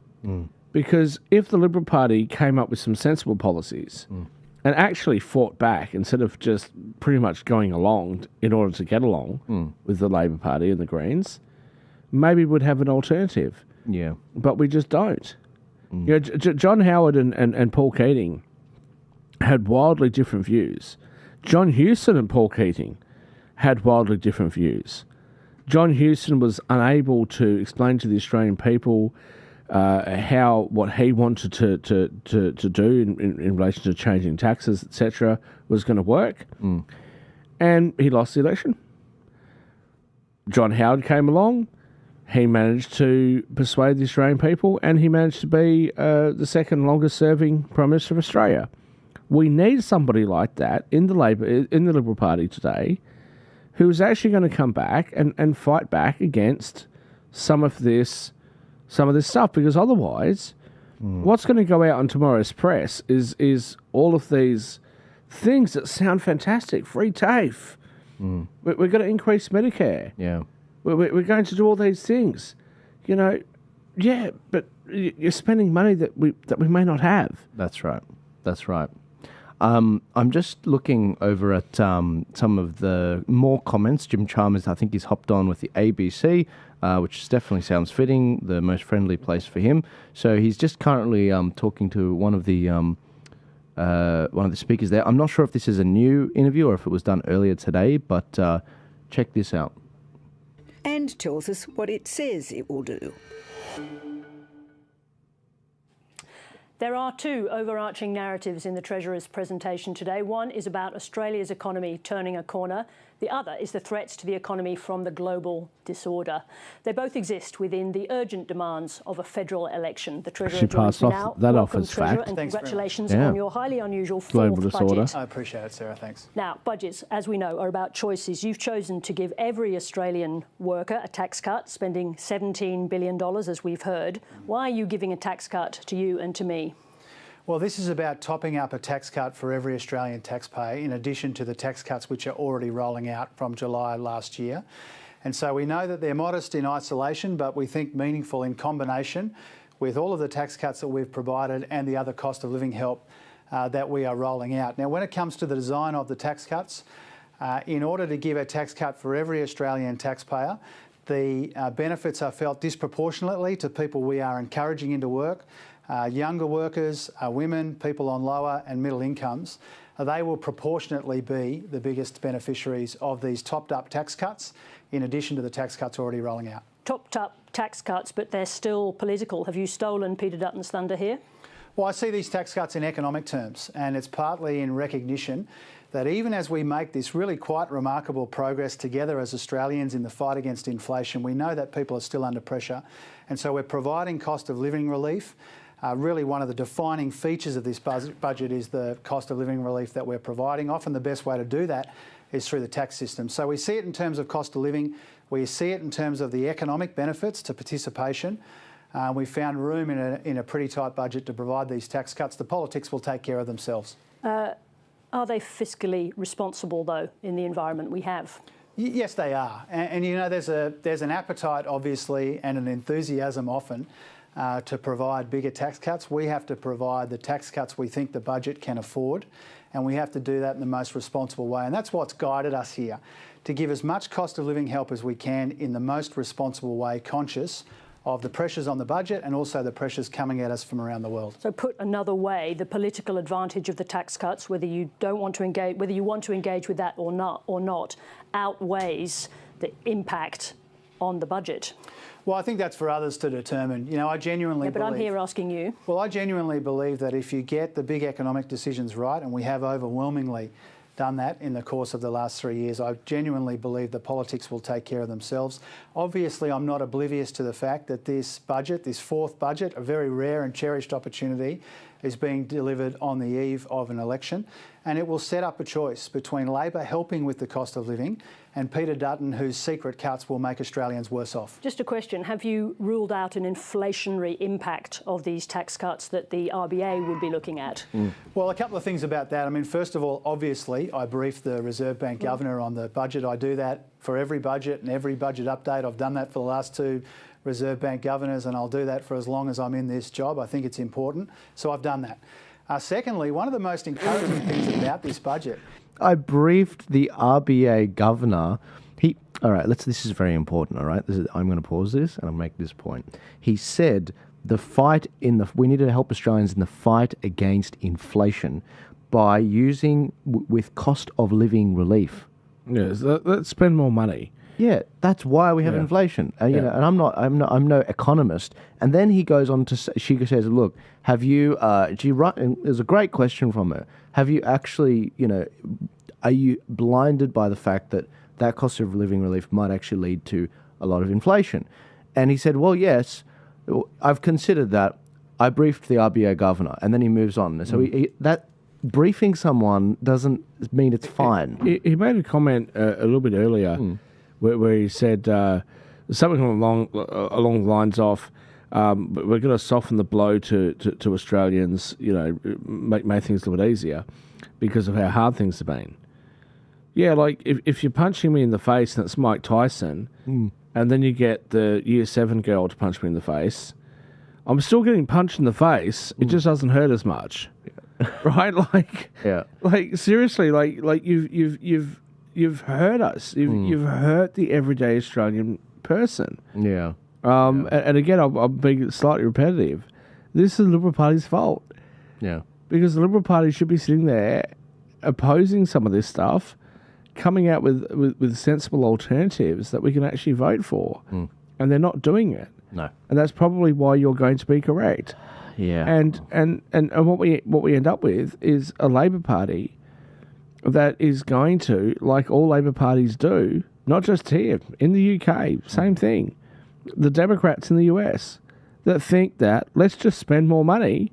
Speaker 2: Because if the Liberal Party came up with some sensible policies and actually fought back instead of just pretty much going along in order to get along with the Labor Party and the Greens, maybe we'd have an alternative.
Speaker 1: Yeah.
Speaker 2: But we just don't. John Howard and Paul Keating had wildly different views. John Hewson and Paul Keating had wildly different views. John Hewson was unable to explain to the Australian people what he wanted to do in relation to changing taxes, etc., was going to work. And he lost the election. John Howard came along. He managed to persuade the Australian people, and he managed to be the second longest-serving Prime Minister of Australia. We need somebody like that in the Liberal Party today, who is actually going to come back and fight back against some of this stuff, because otherwise, what's going to go out on tomorrow's press is all of these things that sound fantastic. Free TAFE. We're going to increase Medicare.
Speaker 1: Yeah.
Speaker 2: We're going to do all these things, Yeah, but you're spending money that we may not have.
Speaker 1: That's right. I'm just looking over at some of the more comments. Jim Chalmers, I think he's hopped on with the ABC, which definitely sounds fitting, the most friendly place for him. So he's just currently talking to one of the speakers there. I'm not sure if this is a new interview or if it was done earlier today, but check this out.
Speaker 7: And tells us what it says it will do.
Speaker 6: There are two overarching narratives in the Treasurer's presentation today. One is about Australia's economy turning a corner. The other is the threats to the economy from the global disorder. They both exist within the urgent demands of a federal election. The Treasurer joins me now.
Speaker 2: that
Speaker 6: Welcome,
Speaker 2: off as
Speaker 6: Treasurer,
Speaker 2: fact.
Speaker 6: and
Speaker 4: Thanks
Speaker 6: congratulations
Speaker 1: Yeah.
Speaker 6: on your highly unusual
Speaker 2: Global
Speaker 6: fourth
Speaker 2: disorder.
Speaker 6: budget.
Speaker 4: I appreciate it, Sarah. Thanks.
Speaker 6: Now, budgets, as we know, are about choices. You've chosen to give every Australian worker a tax cut, spending $17 billion, as we've heard. Why are you giving a tax cut to you and to me?
Speaker 4: Well, this is about topping up a tax cut for every Australian taxpayer, in addition to the tax cuts which are already rolling out from July last year. And so we know that they're modest in isolation, but we think meaningful in combination with all of the tax cuts that we've provided and the other cost of living help that we are rolling out. Now, when it comes to the design of the tax cuts, in order to give a tax cut for every Australian taxpayer, the benefits are felt disproportionately to people we are encouraging into work. Younger workers, women, people on lower and middle incomes, they will proportionately be the biggest beneficiaries of these topped-up tax cuts, in addition to the tax cuts already rolling out.
Speaker 6: Topped-up tax cuts, but they're still political. Have you stolen Peter Dutton's thunder here?
Speaker 4: Well, I see these tax cuts in economic terms, and it's partly in recognition that even as we make this really quite remarkable progress together as Australians in the fight against inflation, we know that people are still under pressure. And so we're providing cost of living relief. Really one of the defining features of this budget is the cost of living relief that we're providing. Often the best way to do that is through the tax system. So we see it in terms of cost of living. We see it in terms of the economic benefits to participation. We found room in a pretty tight budget to provide these tax cuts. The politics will take care of themselves.
Speaker 6: Are they fiscally responsible, though, in the environment we have?
Speaker 4: Yes, they are. And you know, there's an appetite, obviously, and an enthusiasm often to provide bigger tax cuts. We have to provide the tax cuts we think the budget can afford, and we have to do that in the most responsible way. And that's what's guided us here, to give as much cost of living help as we can in the most responsible way, conscious of the pressures on the budget and also the pressures coming at us from around the world.
Speaker 6: So put another way, the political advantage of the tax cuts, whether you don't want to engage, whether you want to engage with that or not, outweighs the impact on the budget.
Speaker 4: Well, I think that's for others to determine. You know, I genuinely
Speaker 6: But
Speaker 4: believe...
Speaker 6: I'm here asking you.
Speaker 4: Well, I genuinely believe that if you get the big economic decisions right, and we have overwhelmingly done that in the course of the last 3 years, I genuinely believe the politics will take care of themselves. Obviously, I'm not oblivious to the fact that this budget, this fourth budget, a very rare and cherished opportunity, is being delivered on the eve of an election, and it will set up a choice between Labor helping with the cost of living and Peter Dutton, whose secret cuts will make Australians worse off.
Speaker 6: Just a question, have you ruled out an inflationary impact of these tax cuts that the RBA would be looking at?
Speaker 4: Well, a couple of things about that. I mean, first of all, obviously, I briefed the Reserve Bank Governor on the budget. I do that for every budget and every budget update. I've done that for the last two Reserve Bank governors, and I'll do that for as long as I'm in this job. I think it's important. So I've done that. Secondly, one of the most encouraging things about this budget...
Speaker 1: I briefed the RBA governor. All right, this is very important, all right? I'm going to pause this and I'll make this point. He said we need to help Australians in the fight against inflation by using with cost of living relief.
Speaker 2: Yes, let's spend more money.
Speaker 1: Yeah, that's why we have inflation. You know, and I'm no economist. And then he goes on to she says, "Look, have you? And there's a great question from her. Have you actually, are you blinded by the fact that cost of living relief might actually lead to a lot of inflation?" And he said, "Well, yes, I've considered that. I briefed the RBA governor," and then he moves on. So that briefing someone doesn't mean it's fine.
Speaker 2: He made a comment a little bit earlier. Where he said something along the lines of, "We're going to soften the blow to Australians, make things a little bit easier because of how hard things have been." Yeah, like if you're punching me in the face and it's Mike Tyson, and then you get the Year 7 girl to punch me in the face, I'm still getting punched in the face. It just doesn't hurt as much, right? Like seriously, like you've hurt us. You've hurt the everyday Australian person.
Speaker 1: Yeah.
Speaker 2: And again, I'll be slightly repetitive. This is the Liberal Party's fault.
Speaker 1: Yeah.
Speaker 2: Because the Liberal Party should be sitting there opposing some of this stuff, coming out with sensible alternatives that we can actually vote for. And they're not doing it.
Speaker 1: No.
Speaker 2: And that's probably why you're going to be correct.
Speaker 1: Yeah.
Speaker 2: And what we end up with is a Labor Party that is going to, like all Labor parties do, not just here, in the UK, same thing. The Democrats in the US that think that let's just spend more money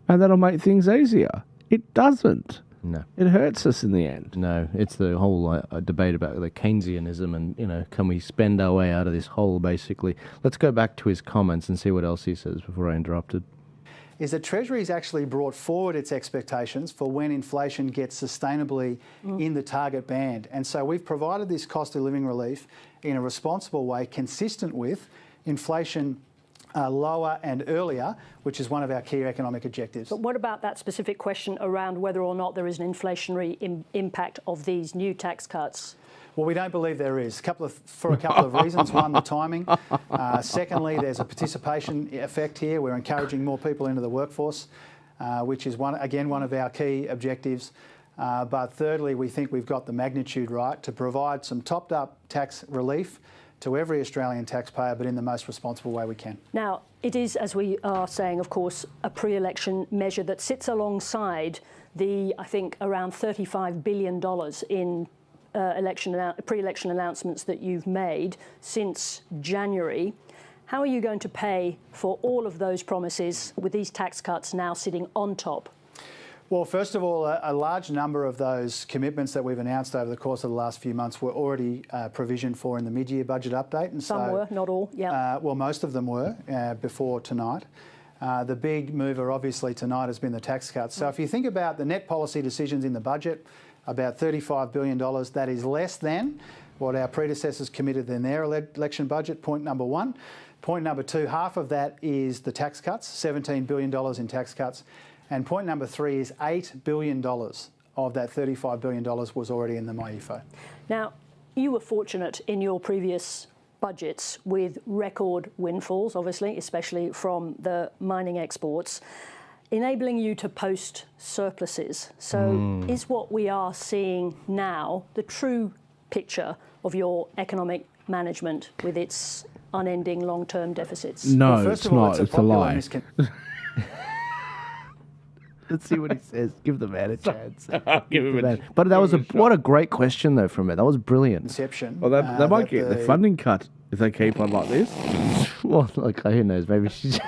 Speaker 2: and that'll make things easier. It doesn't.
Speaker 1: No.
Speaker 2: It hurts us in the end.
Speaker 1: No, it's the whole debate about the Keynesianism and, can we spend our way out of this hole, basically. Let's go back to his comments and see what else he says before I interrupted.
Speaker 4: Is that Treasury's actually brought forward its expectations for when inflation gets sustainably in the target band. And so we've provided this cost of living relief in a responsible way, consistent with inflation lower and earlier, which is one of our key economic objectives.
Speaker 6: But what about that specific question around whether or not there is an inflationary impact of these new tax cuts?
Speaker 4: Well, we don't believe there is, for a couple of reasons. One, the timing. Secondly, there's a participation effect here. We're encouraging more people into the workforce, which is, one of our key objectives. But thirdly, we think we've got the magnitude right to provide some topped-up tax relief to every Australian taxpayer, but in the most responsible way we can.
Speaker 6: Now, it is, as we are saying, of course, a pre-election measure that sits alongside the, I think, around $35 billion in pre-election announcements that you've made since January. How are you going to pay for all of those promises with these tax cuts now sitting on top?
Speaker 4: Well, first of all, a large number of those commitments that we've announced over the course of the last few months were already provisioned for in the mid-year budget update. And
Speaker 6: Some were, not all, yeah.
Speaker 4: Well, most of them were before tonight. The big mover, obviously, tonight has been the tax cuts. So if you think about the net policy decisions in the budget, about $35 billion, that is less than what our predecessors committed in their election budget, point number one. Point number two, half of that is the tax cuts, $17 billion in tax cuts. And point number three is $8 billion of that $35 billion was already in the MyEFO.
Speaker 6: Now, you were fortunate in your previous budgets with record windfalls, obviously, especially from the mining exports, enabling you to post surpluses. So is what we are seeing now the true picture of your economic management with its unending long-term deficits?
Speaker 2: No,
Speaker 4: well,
Speaker 2: it's not. It's a lie.
Speaker 1: Let's see what he says. Give the man a chance.
Speaker 2: Give him a
Speaker 1: But that was what a great question, though, from it. That was brilliant.
Speaker 4: Inception.
Speaker 2: Well, they might get the funding cut if they keep on like this.
Speaker 1: Well, like, who knows? Maybe she's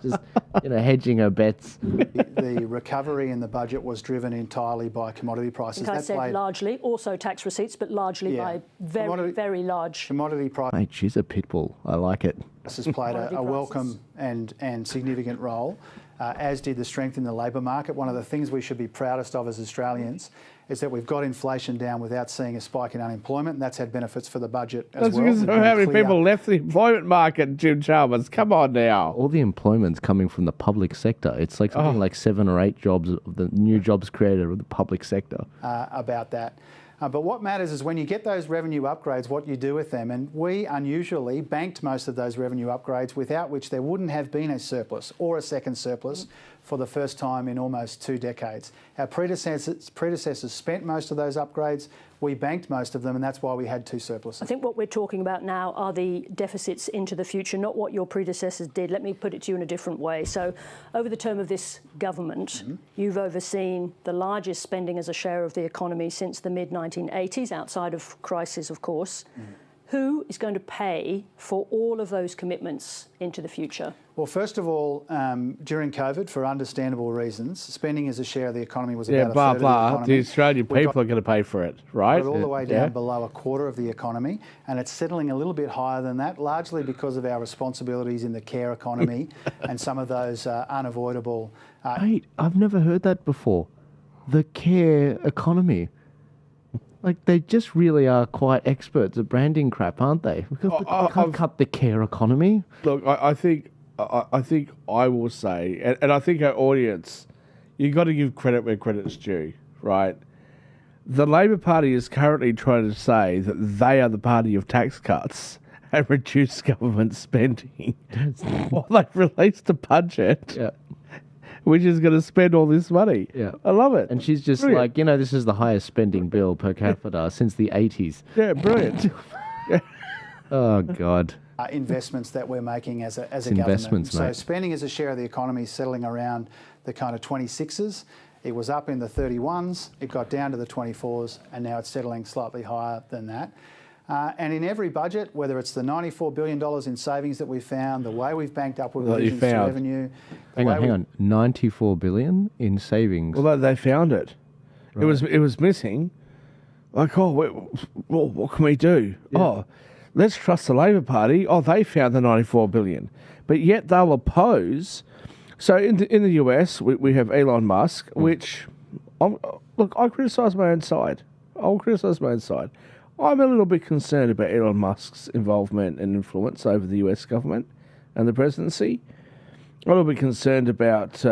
Speaker 1: just, hedging her bets.
Speaker 4: The recovery in the budget was driven entirely by commodity prices.
Speaker 6: I said largely, also tax receipts, but largely by very large
Speaker 4: commodity prices.
Speaker 1: Mate, she's a pit bull. I like it.
Speaker 4: This has played a welcome and significant role, as did the strength in the labour market. One of the things we should be proudest of as Australians is that we've got inflation down without seeing a spike in unemployment, and that's had benefits for the budget as well.
Speaker 2: That's because of how many people left the employment market, Jim Chalmers. Come on now.
Speaker 1: All the employment's coming from the public sector. It's like something like 7 or 8 jobs, the new jobs created with the public sector.
Speaker 4: About that. But what matters is when you get those revenue upgrades, what you do with them. And we unusually banked most of those revenue upgrades, without which there wouldn't have been a surplus or a second surplus for the first time in almost 2 decades. Our predecessors spent most of those upgrades. We banked most of them, and that's why we had 2 surpluses.
Speaker 6: I think what we're talking about now are the deficits into the future, not what your predecessors did. Let me put it to you in a different way. So over the term of this government, you've overseen the largest spending as a share of the economy since the mid-1980s, outside of crisis, of course. Who is going to pay for all of those commitments into the future?
Speaker 4: Well, first of all, during COVID, for understandable reasons, spending as a share of the economy was about a third of the economy.
Speaker 2: The Australian people are going to pay for it, right?
Speaker 4: We're all the way down below a quarter of the economy, and it's settling a little bit higher than that, largely because of our responsibilities in the care economy and some of those unavoidable...
Speaker 1: Wait, I've never heard that before. The care economy. Like, they just really are quite experts at branding crap, aren't they? We can't cut the care economy.
Speaker 2: Look, I think I will say, and I think our audience, you've got to give credit where credit's due, right? The Labor Party is currently trying to say that they are the party of tax cuts and reduced government spending while they've released a budget.
Speaker 1: Yeah.
Speaker 2: Which is going to spend all this money.
Speaker 1: Yeah.
Speaker 2: I love it.
Speaker 1: And she's just
Speaker 2: Brilliant.
Speaker 1: like, this is the highest spending bill per capita since the 80s.
Speaker 2: Yeah, brilliant.
Speaker 1: Oh, God.
Speaker 4: Investments that we're making as a
Speaker 1: investments,
Speaker 4: government. So
Speaker 1: mate.
Speaker 4: spending as a share of the economy is settling around the kind of 26s. It was up in the 31s, it got down to the 24s, and now it's settling slightly higher than that. And in every budget, whether it's the $94 billion in savings that we found, the way we've banked upward revisions to revenue...
Speaker 1: Hang on. 94 billion in savings.
Speaker 2: Well, they found it. Right. It was missing. Like, what can we do? Yeah. Oh, let's trust the Labor Party. Oh, they found the 94 billion. But yet they'll oppose... So in the US, we have Elon Musk, which... I criticise my own side. I'll criticise my own side. I'm a little bit concerned about Elon Musk's involvement and influence over the US government and the presidency. I'm a little bit concerned about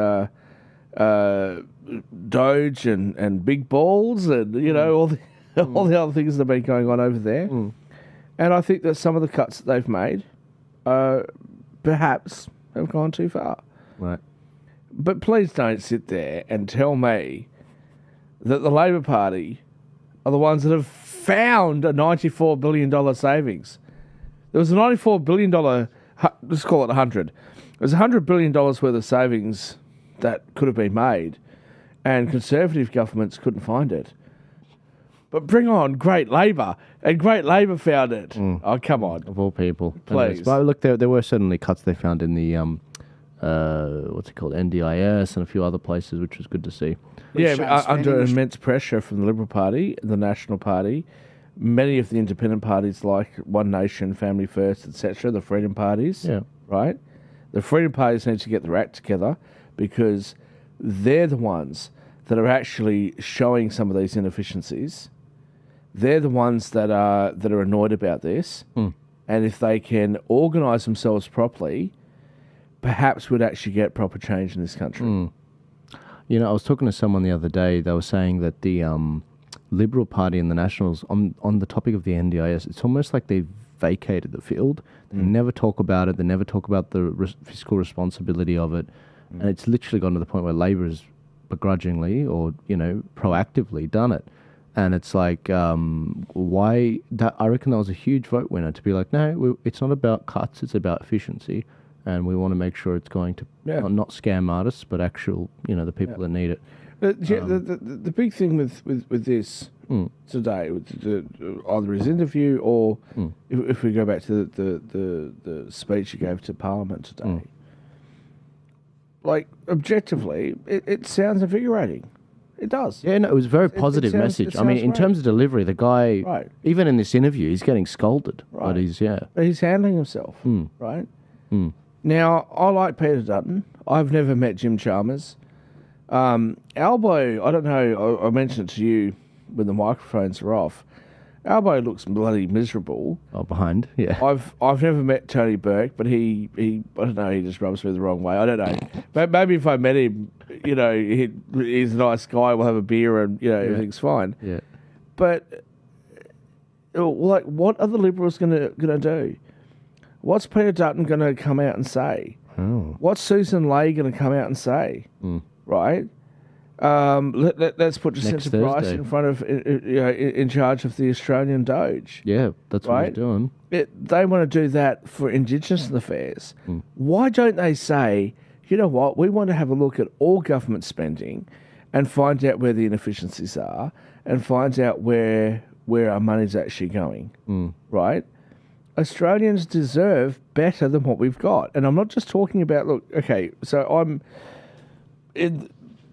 Speaker 2: Doge and big balls and, all the other things that have been going on over there. Mm. And I think that some of the cuts that they've made perhaps have gone too far.
Speaker 1: Right.
Speaker 2: But please don't sit there and tell me that the Labor Party are the ones that have found a $94 billion savings. There was a $94 billion, let's call it 100. There's $100 billion worth of savings that could have been made, and Conservative governments couldn't find it. But bring on Great Labor, and Great Labor found it. Mm. Oh, come on.
Speaker 1: Of all people.
Speaker 2: Please.
Speaker 1: But look, there were certainly cuts they found in the, NDIS and a few other places, which was good to see.
Speaker 2: Yeah, but under immense pressure from the Liberal Party, the National Party, many of the independent parties like One Nation, Family First, etc., the Freedom Parties, right? The Freedom Parties need to get their act together because they're the ones that are actually showing some of these inefficiencies. They're the ones that are annoyed about this. Mm. And if they can organise themselves properly, perhaps we'd actually get proper change in this country. Mm.
Speaker 1: I was talking to someone the other day. They were saying that the Liberal Party and the Nationals, on the topic of the NDIS, it's almost like they've vacated the field. They never talk about it. They never talk about the fiscal responsibility of it. And it's literally gone to the point where Labor has begrudgingly or, proactively done it. And it's like, why? I reckon that was a huge vote winner to be like, no, it's not about cuts. It's about efficiency. And we want to make sure it's going to not scam artists, but actual, the people that need it.
Speaker 2: The big thing with this today, with either his interview or if we go back to the speech he gave to Parliament today, like objectively, it sounds invigorating. It does.
Speaker 1: Yeah, no, it was a very positive message. I mean, in terms of delivery, the guy, even in this interview, he's getting scolded. Right. But
Speaker 2: he's handling himself, right? Mm. Now, I like Peter Dutton. I've never met Jim Chalmers. Albo, I don't know, I mentioned it to you when the microphones are off. Albo looks bloody miserable.
Speaker 1: Oh, behind, yeah.
Speaker 2: I've never met Tony Burke, but he I don't know, he just rubs me the wrong way. I don't know. But maybe if I met him, he's a nice guy, we'll have a beer and, everything's fine.
Speaker 1: Yeah.
Speaker 2: But, like, what are the Liberals gonna do? What's Peter Dutton going to come out and say? Oh. What's Susan Ley going to come out and say? Mm. Right? Let's put Jacinta Price in front of, in charge of the Australian Doge.
Speaker 1: Yeah, that's what he's doing.
Speaker 2: They want to do that for Indigenous affairs. Mm. Why don't they say, you know what, we want to have a look at all government spending and find out where the inefficiencies are and find out where our money's actually going, right? Australians deserve better than what we've got. And I'm not just talking about, so I'm in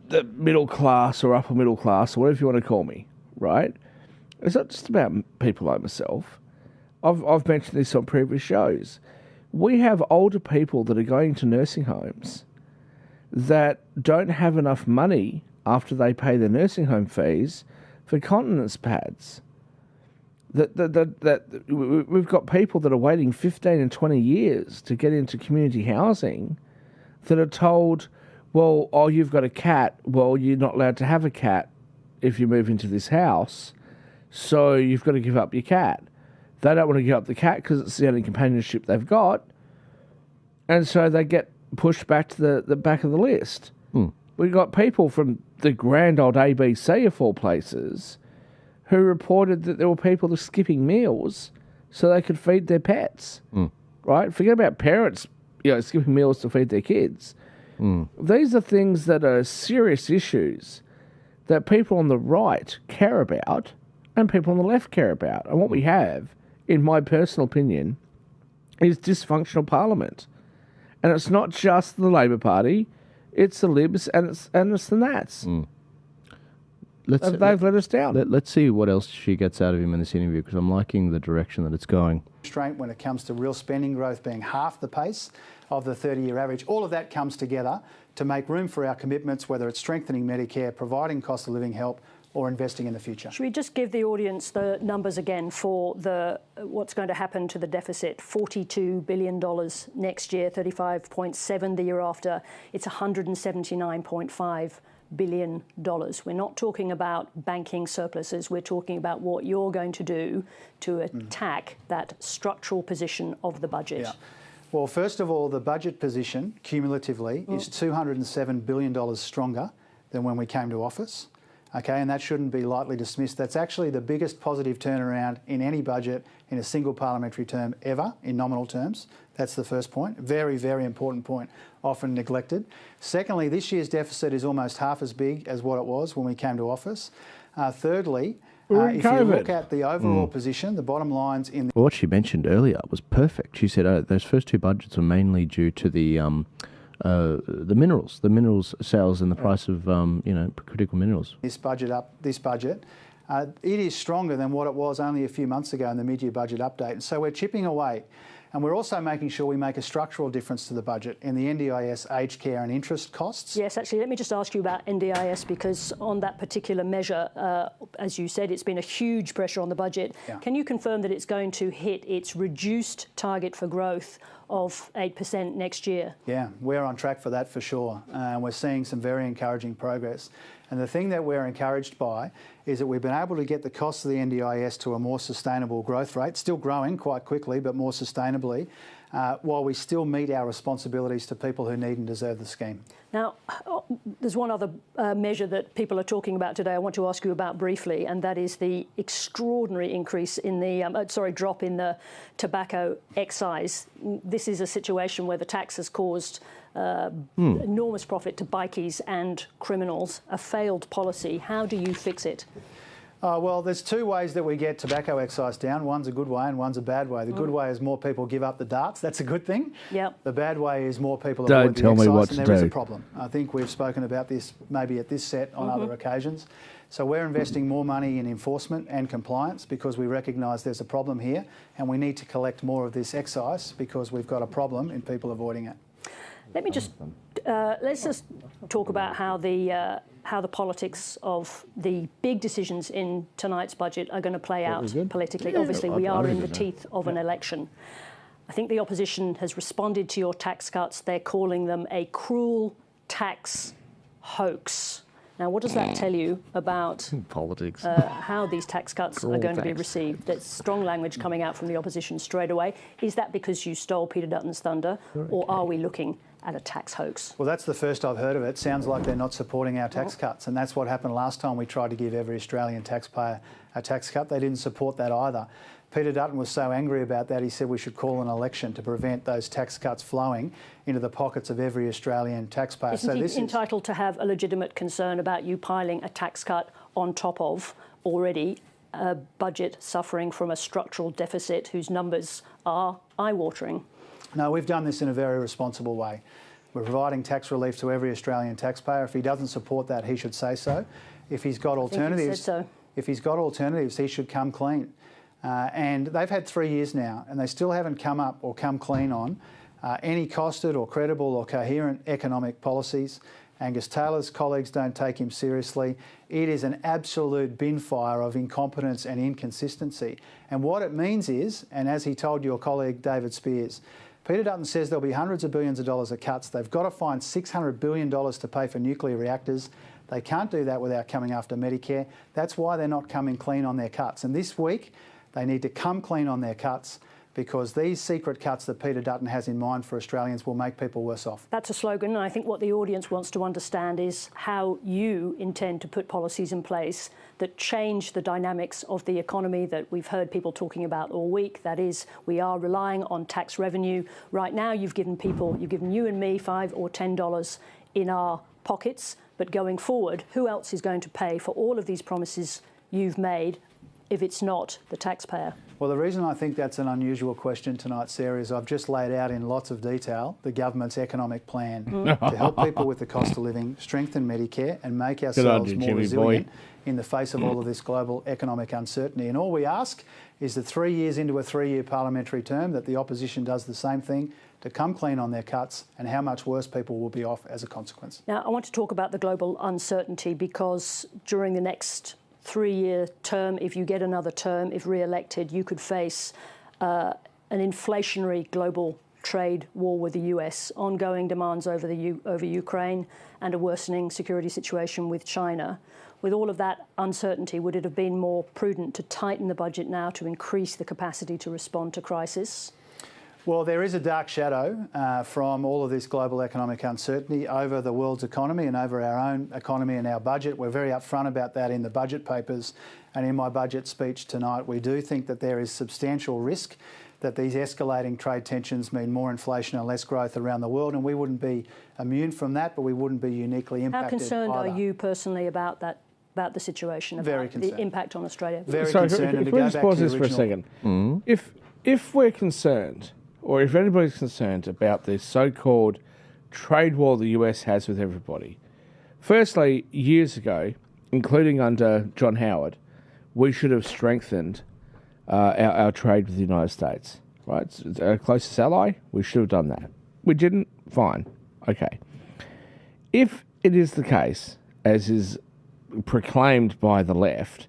Speaker 2: the middle class or upper middle class or whatever you want to call me, right? It's not just about people like myself. I've mentioned this on previous shows. We have older people that are going to nursing homes that don't have enough money after they pay their nursing home fees for continence pads. That we've got people that are waiting 15 and 20 years to get into community housing that are told, well, oh, you've got a cat. Well, you're not allowed to have a cat if you move into this house, so you've got to give up your cat. They don't want to give up the cat because it's the only companionship they've got, and so they get pushed back to the back of the list. Mm. We've got people from the grand old ABC of all places who reported that there were people that were skipping meals so they could feed their pets, right? Forget about parents, skipping meals to feed their kids. Mm. These are things that are serious issues that people on the right care about and people on the left care about. And what we have, in my personal opinion, is dysfunctional parliament. And it's not just the Labor Party, it's the Libs and it's the Nats. They've let us down.
Speaker 1: Let's see what else she gets out of him in this interview, because I'm liking the direction that it's going.
Speaker 8: Restraint when it comes to real spending growth being half the pace of the 30-year average. All of that comes together to make room for our commitments, whether it's strengthening Medicare, providing cost of living help, or investing in the future. Should
Speaker 6: we just give the audience the numbers again for what's going to happen to the deficit? $42 billion next year, 35.7 the year after. It's $179.5 billion. We're not talking about banking surpluses. We're talking about what you're going to do to attack that structural position of the budget.
Speaker 8: Yeah. Well, first of all, the budget position cumulatively is $207 billion stronger than when we came to office. Okay, and that shouldn't be lightly dismissed. That's actually the biggest positive turnaround in any budget in a single parliamentary term ever, in nominal terms. That's the first point. Very, very important point, often neglected. Secondly, this year's deficit is almost half as big as what it was when we came to office. Thirdly, if you look at the overall position, the bottom lines in...
Speaker 1: What she mentioned earlier was perfect. She said those first two budgets were mainly due to the minerals sales and the price of critical minerals.
Speaker 8: This budget, it is stronger than what it was only a few months ago in the mid-year budget update. And so we're chipping away. And we're also making sure we make a structural difference to the budget in the NDIS aged care and interest costs.
Speaker 6: Yes, actually, let me just ask you about NDIS, because on that particular measure, as you said, it's been a huge pressure on the budget. Yeah. Can you confirm that it's going to hit its reduced target for growth of 8% next year?
Speaker 8: Yeah, we're on track for that for sure. We're seeing some very encouraging progress. And the thing that we're encouraged by is that we've been able to get the costs of the NDIS to a more sustainable growth rate, still growing quite quickly, but more sustainably, while we still meet our responsibilities to people who need and deserve the scheme.
Speaker 6: Now, there's one other measure that people are talking about today I want to ask you about briefly, and that is the extraordinary increase in the, drop in the tobacco excise. This is a situation where the tax has caused enormous profit to bikies and criminals, a failed policy. How do you fix it?
Speaker 8: Well, there's two ways that we get tobacco excise down. One's a good way and one's a bad way. The good way is more people give up the darts. That's a good thing.
Speaker 6: Yep.
Speaker 8: The bad way is more people avoid the excise, and there is a problem. I think we've spoken about this maybe at this set on other occasions. So we're investing more money in enforcement and compliance because we recognise there's a problem here, and we need to collect more of this excise because we've got a problem in people avoiding it.
Speaker 6: Let me just let's just talk about how the politics of the big decisions in tonight's budget are going to play out politically. Yeah, obviously, we are in the teeth of an election. I think the opposition has responded to your tax cuts. They're calling them a cruel tax hoax. Now, what does that tell you about
Speaker 1: politics?
Speaker 6: How these tax cuts are going to be received? There's strong language coming out from the opposition straight away. Is that because you stole Peter Dutton's thunder, or are we looking at a tax hoax?
Speaker 8: Well, that's the first I've heard of it. Sounds like they're not supporting our tax cuts, and that's what happened last time we tried to give every Australian taxpayer a tax cut. They didn't support that either. Peter Dutton was so angry about that, he said we should call an election to prevent those tax cuts flowing into the pockets of every Australian taxpayer.
Speaker 6: Isn't he entitled to have a legitimate concern about you piling a tax cut on top of already a budget suffering from a structural deficit whose numbers are eye-watering?
Speaker 8: No, we've done this in a very responsible way. We're providing tax relief to every Australian taxpayer. If he doesn't support that, he should say so. If he's got alternatives, if he's got alternatives, he should come clean. And they've had 3 years now, and they still haven't come up or come clean on any costed or credible or coherent economic policies. Angus Taylor's colleagues don't take him seriously. It is an absolute bin fire of incompetence and inconsistency. And what it means is, and as he told your colleague David Spears, Peter Dutton says there'll be hundreds of billions of dollars of cuts. They've got to find $600 billion to pay for nuclear reactors. They can't do that without coming after Medicare. That's why they're not coming clean on their cuts. And this week, they need to come clean on their cuts because these secret cuts that Peter Dutton has in mind for Australians will make people worse off.
Speaker 6: That's a slogan, and I think what the audience wants to understand is how you intend to put policies in place that change the dynamics of the economy that we've heard people talking about all week. That is, we are relying on tax revenue. Right now, you've given you and me $5 or $10 in our pockets, but going forward, who else is going to pay for all of these promises you've made if it's not the taxpayer?
Speaker 8: Well, the reason I think that's an unusual question tonight, Sarah, is I've just laid out in lots of detail the government's economic plan to help people with the cost of living, strengthen Medicare and make ourselves more resilient in the face of all of this global economic uncertainty. And all we ask is that 3 years into a 3-year parliamentary term that the opposition does the same thing, to come clean on their cuts and how much worse people will be off as a consequence.
Speaker 6: Now, I want to talk about the global uncertainty because during the next 3-year term, if you get another term, if re-elected, you could face an inflationary global trade war with the US, ongoing demands over Ukraine, and a worsening security situation with China. With all of that uncertainty, would it have been more prudent to tighten the budget now to increase the capacity to respond to crisis?
Speaker 8: Well, there is a dark shadow from all of this global economic uncertainty over the world's economy and over our own economy and our budget. We're very upfront about that in the budget papers and in my budget speech tonight. We do think that there is substantial risk that these escalating trade tensions mean more inflation and less growth around the world, and we wouldn't be immune from that, but we wouldn't be uniquely impacted.
Speaker 6: How concerned
Speaker 8: either.
Speaker 6: are you personally about that? About the situation, about the impact on Australia?
Speaker 8: Very concerned.
Speaker 2: Can we just pause this for a second? If we're concerned, or if anybody's concerned about this so-called trade war the US has with everybody, firstly, years ago, including under John Howard, we should have strengthened our trade with the United States, right? It's our closest ally. We should have done that. We didn't. Fine. Okay. If it is the case, as is proclaimed by the left,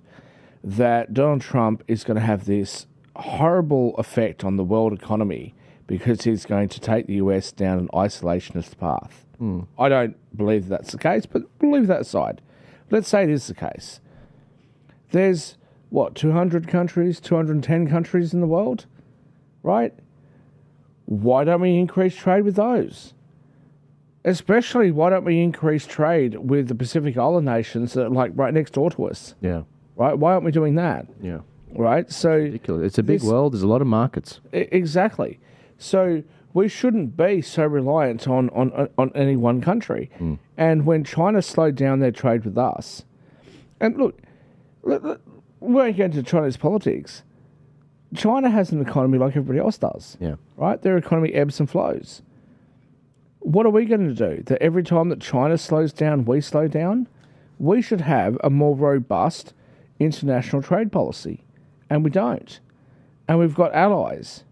Speaker 2: that Donald Trump is going to have this horrible effect on the world economy because he's going to take the US down an isolationist path. I don't believe that's the case, but we'll leave that aside. Let's say it is the case. There's, 200 countries, 210 countries in the world, right? Why don't we increase trade with those? Especially, why don't we increase trade with the Pacific Island nations that are like right next door to us?
Speaker 1: Yeah.
Speaker 2: Right? Why aren't we doing that?
Speaker 1: Yeah.
Speaker 2: Right? So
Speaker 1: ridiculous. It's a big world. There's a lot of markets.
Speaker 2: Exactly. So we shouldn't be so reliant on any one country. And when China slowed down their trade with us, and look, we won't get into China's politics. China has an economy like everybody else does.
Speaker 1: Yeah.
Speaker 2: Right? Their economy ebbs and flows. What are we going to do? That every time that China slows down, we slow down? We should have a more robust international trade policy. And we don't. And we've got allies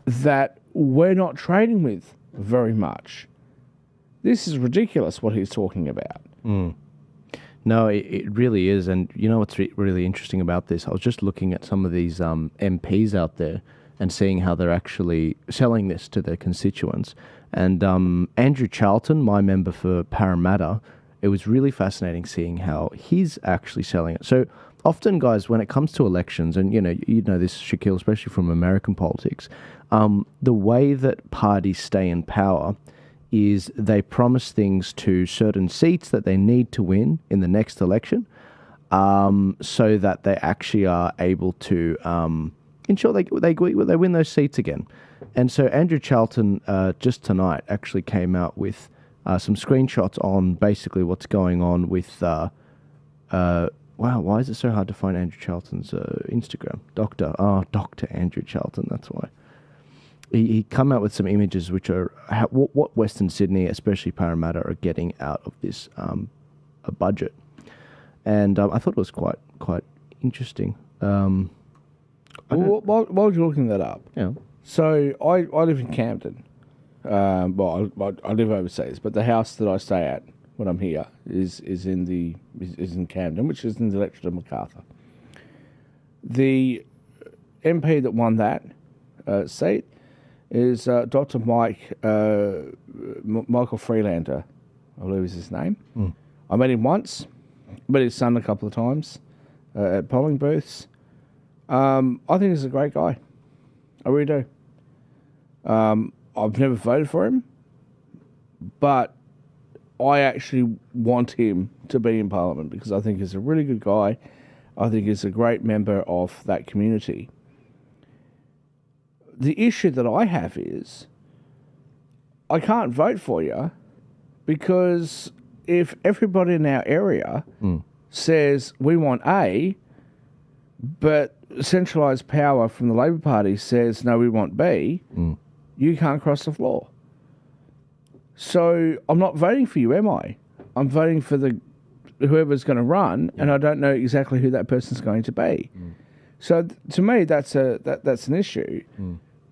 Speaker 2: that we're not trading with very much. This is ridiculous what he's talking about.
Speaker 1: No, it really is. And you know what's really interesting about this? I was just looking at some of these MPs out there and seeing how they're actually selling this to their constituents. And Andrew Charlton, my member for Parramatta, it was really fascinating seeing how he's actually selling it. So often, guys, when it comes to elections, and you know this, Shaquille, especially from American politics, the way that parties stay in power is they promise things to certain seats that they need to win in the next election, so that they actually are able to ensure they win those seats again. And so Andrew Charlton just tonight actually came out with some screenshots on basically what's going on with. Wow, why is it so hard to find Andrew Charlton's Instagram? Dr. Andrew Charlton, that's why. He come out with some images which are what Western Sydney, especially Parramatta, are getting out of this a budget. And I thought it was quite interesting.
Speaker 2: While you're looking that up,
Speaker 1: yeah.
Speaker 2: So I live in Camden. I live overseas, but the house that I stay at when I'm here is in Camden, which is in the electorate of Macarthur. The MP that won that seat is Dr. Michael Freelander, I believe is his name. I met him once, met his son a couple of times at polling booths. I think he's a great guy. I really do. I've never voted for him, but I actually want him to be in Parliament because I think he's a really good guy. I think he's a great member of that community. The issue that I have is I can't vote for you because if everybody in our area says we want A, but centralised power from the Labor Party says no, we want B, you can't cross the floor. So I'm not voting for you, am I? I'm voting for whoever's going to run, and I don't know exactly who that person's going to be. So to me, that's an issue.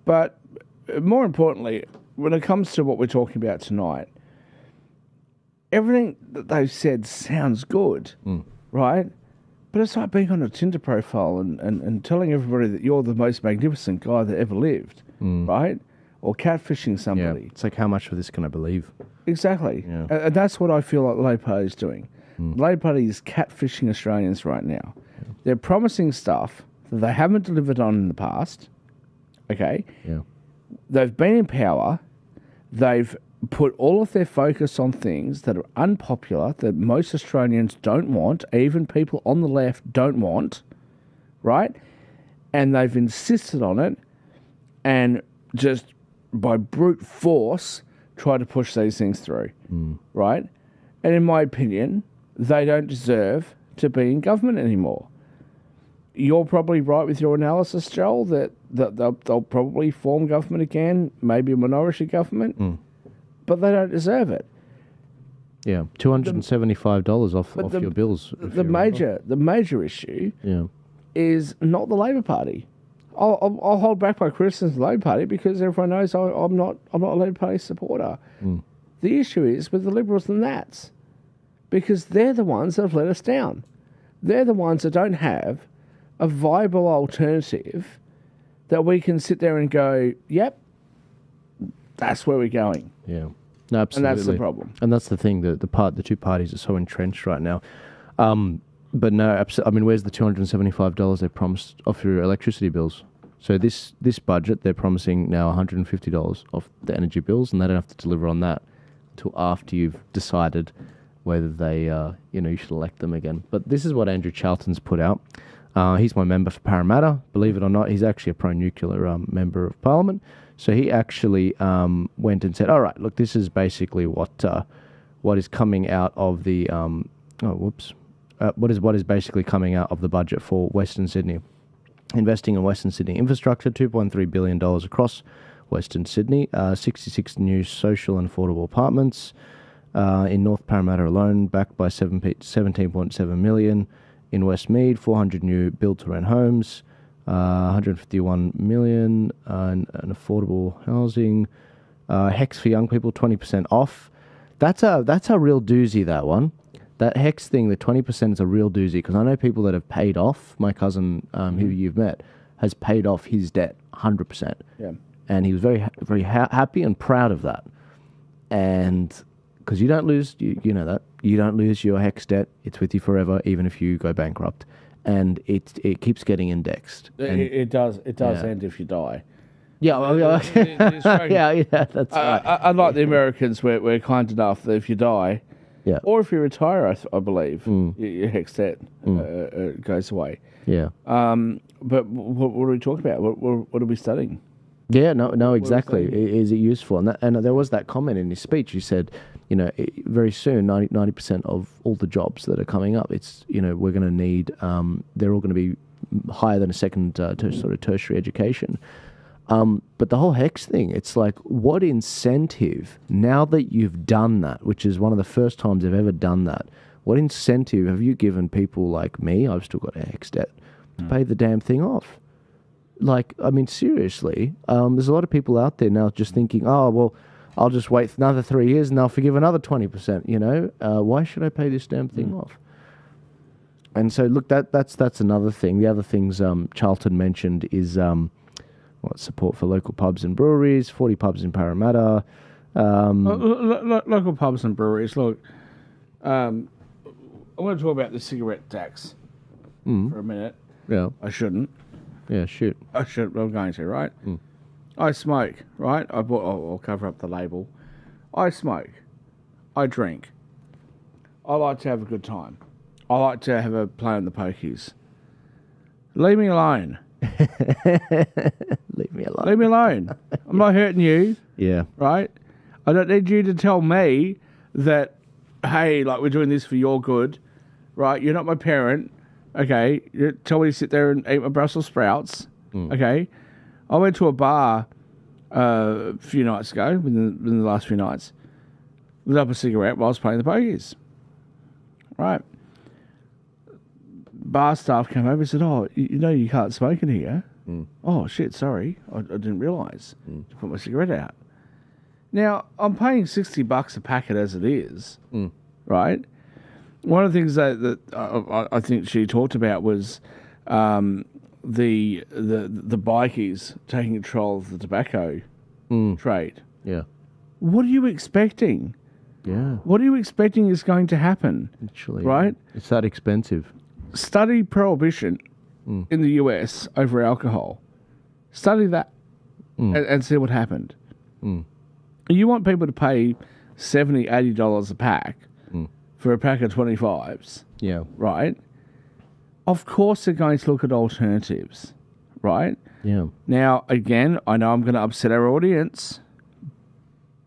Speaker 2: But more importantly, when it comes to what we're talking about tonight, everything that they've said sounds good, right? But it's like being on a Tinder profile and telling everybody that you're the most magnificent guy that ever lived, right? Or catfishing somebody.
Speaker 1: Yeah. It's like, how much of this can I believe?
Speaker 2: Exactly.
Speaker 1: Yeah.
Speaker 2: And that's what I feel like the Labor Party is doing. The Labor Party is catfishing Australians right now. They're promising stuff that they haven't delivered on in the past, okay?
Speaker 1: Yeah.
Speaker 2: They've been in power. They've put all of their focus on things that are unpopular, that most Australians don't want, even people on the left don't want, right? And they've insisted on it and just by brute force try to push these things through, right? And in my opinion, they don't deserve to be in government anymore. You're probably right with your analysis, Joel, that they'll probably form government again, maybe a minority government, but they don't deserve it.
Speaker 1: Yeah, $275 off your bills.
Speaker 2: The major issue is not the Labor Party. I'll hold back my criticism of the Labor Party because everyone knows I'm not a Labor Party supporter. The issue is with the Liberals and Nats, because they're the ones that have let us down. They're the ones that don't have a viable alternative that we can sit there and go, yep, that's where we're going.
Speaker 1: Yeah, no, absolutely.
Speaker 2: And that's the problem.
Speaker 1: And that's the thing. The two parties are so entrenched right now. But no, I mean, where's the $275 they promised off your electricity bills? So this budget, they're promising now $150 off the energy bills, and they don't have to deliver on that until after you've decided whether they, you should elect them again. But this is what Andrew Charlton's put out. He's my member for Parramatta. Believe it or not, he's actually a pro-nuclear member of Parliament. So he actually went and said, all right, look, this is basically what is coming out of the... what is basically coming out of the budget for Western Sydney. Investing in Western Sydney infrastructure, $2.3 billion across Western Sydney, 66 new social and affordable apartments in North Parramatta alone, backed by $17.7 million. In Westmead, 400 new build-to-rent homes, $151 million in affordable housing. HEX for young people, 20% off. That's a real doozy, that one. That HEX thing, the 20% is a real doozy, because I know people that have paid off. My cousin, who you've met, has paid off his debt 100%.
Speaker 2: Yeah.
Speaker 1: And he was very, very happy and proud of that. And because you don't lose, you know that, you don't lose your HEX debt. It's with you forever, even if you go bankrupt. And it keeps getting indexed.
Speaker 2: It does end if you die.
Speaker 1: Yeah, yeah, that's right.
Speaker 2: Unlike the Americans, we're kind enough that if you die, or if you retire, I believe, your HEX debt goes away.
Speaker 1: Yeah.
Speaker 2: But what are we talking about? What are we studying?
Speaker 1: Yeah, no, exactly. Is it useful? And there was that comment in his speech. He said, very soon, 90% of all the jobs that are coming up, it's, we're going to need, they're all going to be higher than a second sort of tertiary education. But the whole HEX thing, it's like, what incentive, now that you've done that, which is one of the first times they've ever done that, what incentive have you given people like me, I've still got a HEX debt, to pay the damn thing off? Like, I mean, seriously, there's a lot of people out there now just thinking, oh, well, I'll just wait another 3 years and I'll forgive another 20%, why should I pay this damn thing off? And so, look, that's another thing. The other things Charlton mentioned is support for local pubs and breweries, 40 pubs in Parramatta.
Speaker 2: Local pubs and breweries, look, I want to talk about the cigarette tax for a minute.
Speaker 1: Yeah.
Speaker 2: I shouldn't.
Speaker 1: Yeah, shoot.
Speaker 2: I'm going to, right? I smoke, right? I'll cover up the label. I smoke. I drink. I like to have a good time. I like to have a play on the pokies. Leave me alone.
Speaker 1: Leave me alone.
Speaker 2: Leave me alone. I'm not hurting you.
Speaker 1: Yeah.
Speaker 2: Right? I don't need you to tell me that, hey, like, we're doing this for your good, right? You're not my parent, okay? You tell me to sit there and eat my Brussels sprouts, okay? I went to a bar a few nights ago, within the last few nights, lit up a cigarette while I was playing the pokies, right? Bar staff came over and said, oh, you know you can't smoke in here. Oh, shit, sorry. I didn't realise to put my cigarette out. Now, I'm paying $60 a packet as it is, right? One of the things that I think she talked about was the bikies taking control of the tobacco trade.
Speaker 1: Yeah.
Speaker 2: What are you expecting?
Speaker 1: Yeah.
Speaker 2: What are you expecting is going to happen?
Speaker 1: Literally.
Speaker 2: Right?
Speaker 1: It's that expensive.
Speaker 2: Study prohibition in the US over alcohol. Study that and see what happened. You want people to pay $70, $80 a pack for a pack of 25s.
Speaker 1: Yeah.
Speaker 2: Right? Of course they're going to look at alternatives. Right?
Speaker 1: Yeah.
Speaker 2: Now, again, I know I'm going to upset our audience.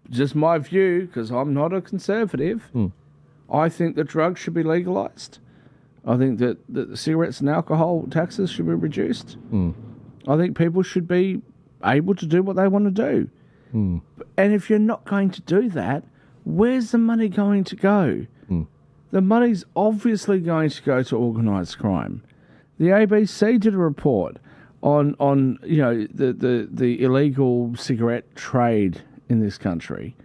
Speaker 2: Just my view, because I'm not a conservative. I think that drugs should be legalised. I think that the cigarettes and alcohol taxes should be reduced. I think people should be able to do what they want to do. And if you're not going to do that, where's the money going to go? The money's obviously going to go to organised crime. The ABC did a report on the illegal cigarette trade in this country.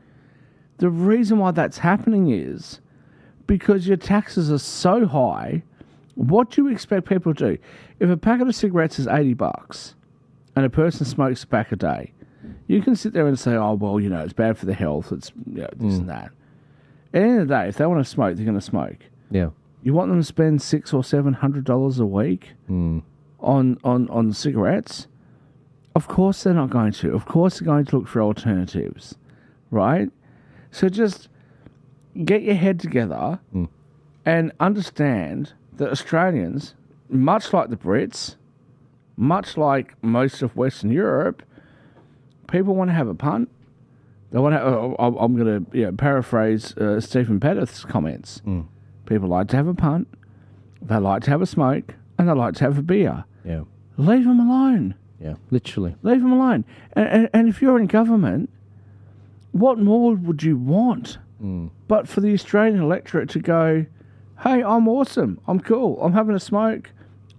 Speaker 2: The reason why that's happening is because your taxes are so high. What do you expect people to do? If a packet of cigarettes is $80 and a person smokes a pack a day, you can sit there and say, oh, well, it's bad for the health, it's this and that. At the end of the day, if they want to smoke, they're going to smoke.
Speaker 1: Yeah.
Speaker 2: You want them to spend $600 or $700 a week on cigarettes? Of course they're not going to. Of course they're going to look for alternatives, right? So just get your head together and understand that Australians, much like the Brits, much like most of Western Europe, people want to have a punt. They want to. I'm going to paraphrase Stephen Pettith's comments. People like to have a punt, they like to have a smoke, and they like to have a beer.
Speaker 1: Yeah.
Speaker 2: Leave them alone.
Speaker 1: Yeah. Literally.
Speaker 2: Leave them alone. And if you're in government, what more would you want? But for the Australian electorate to go, hey, I'm awesome, I'm cool, I'm having a smoke,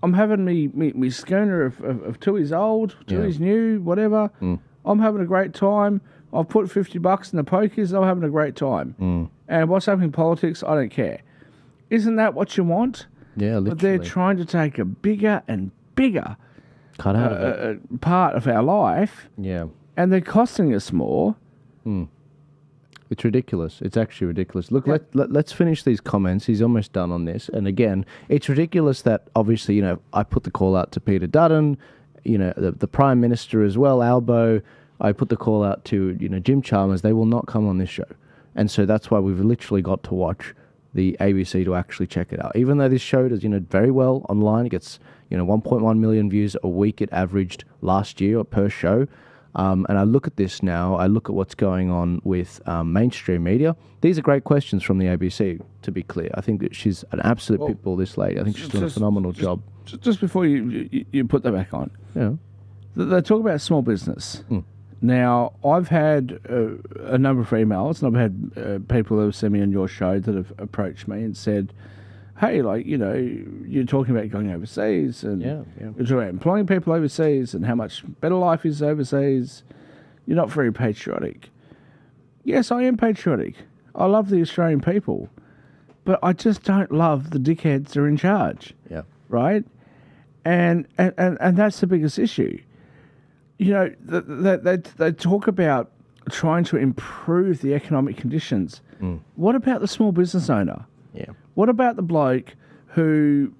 Speaker 2: I'm having me schooner of Tui's old, Tui's new, whatever. I'm having a great time. I've put $50 in the pokies, I'm having a great time. And what's happening in politics, I don't care. Isn't that what you want?
Speaker 1: Yeah, literally.
Speaker 2: But they're trying to take a bigger and bigger
Speaker 1: cut out of it.
Speaker 2: Part of our life.
Speaker 1: Yeah.
Speaker 2: And they're costing us more.
Speaker 1: It's ridiculous. It's actually ridiculous. Look, let's finish these comments. He's almost done on this. And again, it's ridiculous that obviously, I put the call out to Peter Dutton, the Prime Minister as well, Albo. I put the call out to, Jim Chalmers. They will not come on this show. And so that's why we've literally got to watch the ABC to actually check it out. Even though this show does, very well online, it gets, 1.1 million views a week it averaged last year per show. And I look at this now, I look at what's going on with mainstream media. These are great questions from the ABC, to be clear. I think that she's an absolute pitbull, this lady. I think she's doing a phenomenal job.
Speaker 2: Just before you put that back on, they talk about small business. Now, I've had a number of emails, and I've had people who have sent me on your show that have approached me and said, hey, you're talking about going overseas, and you're talking about employing people overseas and how much better life is overseas. You're not very patriotic. Yes, I am patriotic. I love the Australian people, but I just don't love the dickheads that are in charge.
Speaker 1: Yeah.
Speaker 2: Right? And that's the biggest issue. They talk about trying to improve the economic conditions. What about the small business owner?
Speaker 1: Yeah.
Speaker 2: What about the bloke who,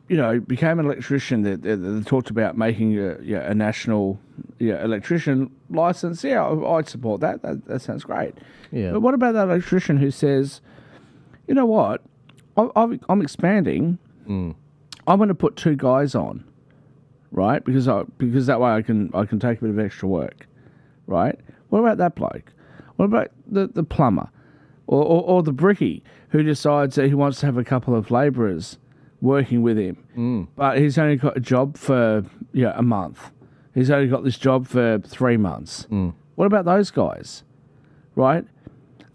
Speaker 2: became an electrician. They talked about making a national electrician license. Yeah, I'd support that. That sounds great.
Speaker 1: Yeah.
Speaker 2: But what about that electrician who says, you know what, I'm expanding. I'm going to put 2 guys on, right? Because that way I can take a bit of extra work, right? What about that bloke? What about the plumber, or the brickie who decides that he wants to have a couple of labourers working with him, but he's only got a job for a month. He's only got this job for 3 months. What about those guys, right?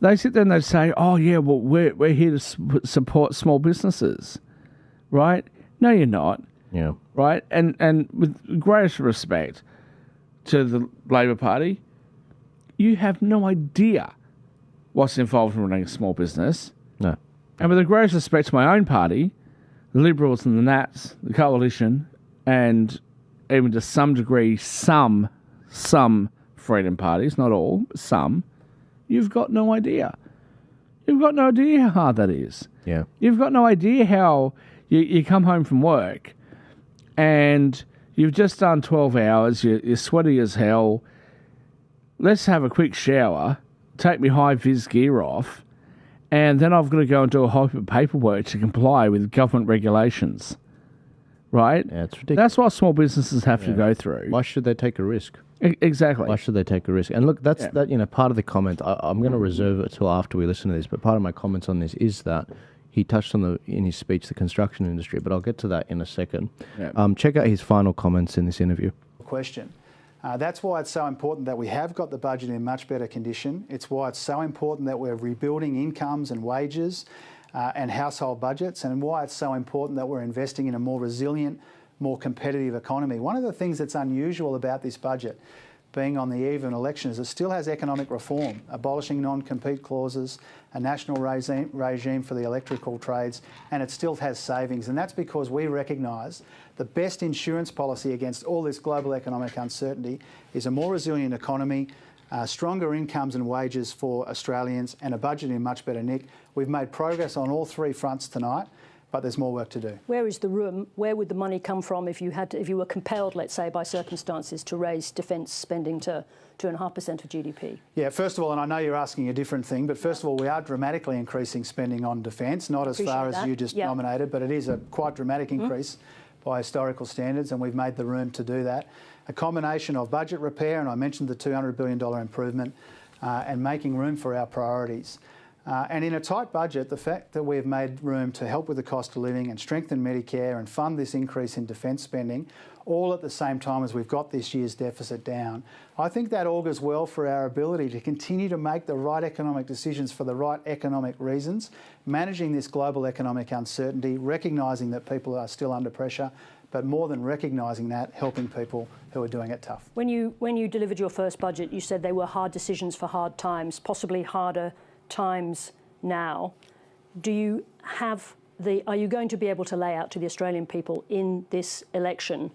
Speaker 2: They sit there and they say, "Oh yeah, well we're here to support small businesses," right? No, you're not.
Speaker 1: Yeah.
Speaker 2: Right, and with greatest respect to the Labor Party, you have no idea what's involved in running a small business.
Speaker 1: No.
Speaker 2: And with the greatest respect to my own party, the Liberals and the Nats, the Coalition, and even to some degree, some freedom parties, not all, but some, you've got no idea. You've got no idea how hard that is.
Speaker 1: Yeah.
Speaker 2: You've got no idea how you come home from work and you've just done 12 hours, you're sweaty as hell. Let's have a quick shower, take my high-vis gear off, and then I've got to go and do a whole heap of paperwork to comply with government regulations. Right?
Speaker 1: Yeah, it's ridiculous.
Speaker 2: That's what small businesses have to go through.
Speaker 1: Why should they take a risk?
Speaker 2: Exactly.
Speaker 1: Why should they take a risk? And look, that's part of the comment. I'm going to reserve it till after we listen to this, but part of my comments on this is that he touched on in his speech the construction industry, but I'll get to that in a second.
Speaker 2: Yeah.
Speaker 1: Check out his final comments in this interview.
Speaker 8: Question. That's why it's so important that we have got the budget in much better condition. It's why it's so important that we're rebuilding incomes and wages and household budgets, and why it's so important that we're investing in a more resilient, more competitive economy. One of the things that's unusual about this budget, being on the eve of an election, is it still has economic reform, abolishing non-compete clauses, a national regime for the electrical trades, and it still has savings. And that's because we recognise the best insurance policy against all this global economic uncertainty is a more resilient economy, stronger incomes and wages for Australians, and a budget in much better nick. We've made progress on all 3 fronts tonight, but there's more work to do.
Speaker 6: Where is the room? Where would the money come from if you were compelled, let's say, by circumstances to raise defence spending to 2.5% of GDP?
Speaker 8: Yeah, first of all, and I know you're asking a different thing, but first of all, we are dramatically increasing spending on defence, not as far as you just nominated, but it is a quite dramatic increase by historical standards, and we've made the room to do that. A combination of budget repair, and I mentioned the $200 billion improvement, and making room for our priorities. And in a tight budget, the fact that we've made room to help with the cost of living and strengthen Medicare and fund this increase in defence spending, all at the same time as we've got this year's deficit down, I think that augurs well for our ability to continue to make the right economic decisions for the right economic reasons, managing this global economic uncertainty, recognising that people are still under pressure, but more than recognising that, helping people who are doing it tough. When
Speaker 6: you delivered your first budget, you said they were hard decisions for hard times, possibly harder times now. Are you going to be able to lay out to the Australian people in this election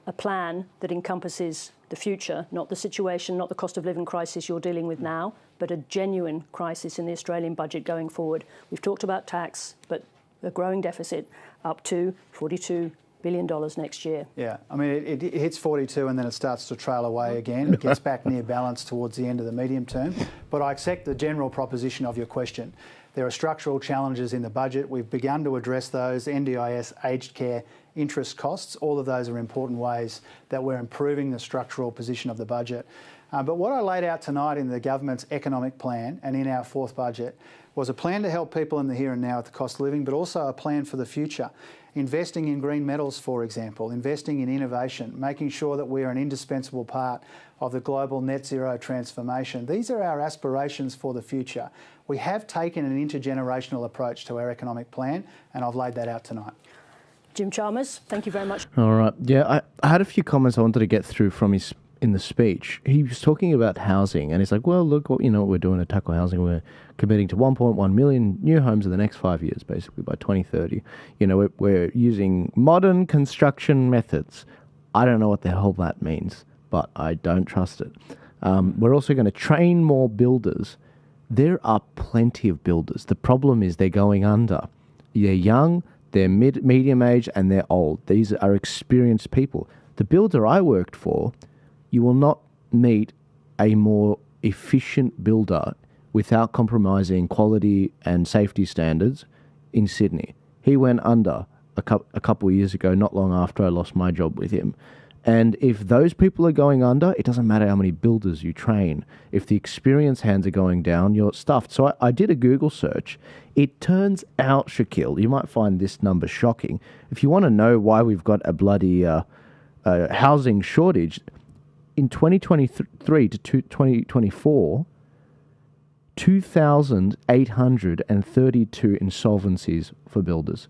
Speaker 6: a plan that encompasses the future, not the situation, not the cost of living crisis you're dealing with now, but a genuine crisis in the Australian budget going forward? We've talked about tax, but a growing deficit up to $42 billion next year.
Speaker 8: Yeah, I mean, it hits 42 and then it starts to trail away again. It gets back near balance towards the end of the medium term. But I accept the general proposition of your question. There are structural challenges in the budget. We've begun to address those. NDIS, aged care, interest costs, all of those are important ways that we're improving the structural position of the budget. But what I laid out tonight in the government's economic plan and in our 4th budget was a plan to help people in the here and now with the cost of living, but also a plan for the future. Investing in green metals, for example, investing in innovation, making sure that we are an indispensable part of the global net zero transformation. These are our aspirations for the future. We have taken an intergenerational approach to our economic plan, and I've laid that out tonight.
Speaker 6: Jim Chalmers, thank you very much.
Speaker 1: All right. Yeah, I had a few comments I wanted to get through from his in the speech. He was talking about housing, and he's like, well, look, what we're doing to tackle housing. We're committing to 1.1 million new homes in the next 5 years, basically by 2030. We're using modern construction methods. I don't know what the hell that means, but I don't trust it. We're also going to train more builders. There are plenty of builders. The problem is they're going under. They're young, They're medium age and they're old. These are experienced people. The builder I worked for, you will not meet a more efficient builder without compromising quality and safety standards in Sydney. He went under a couple of years ago, not long after I lost my job with him. And if those people are going under, it doesn't matter how many builders you train. If the experienced hands are going down, you're stuffed. So I did a Google search. It turns out, Shaquille, you might find this number shocking. If you want to know why we've got a bloody housing shortage, in 2023 to 2024, 2,832 insolvencies for builders.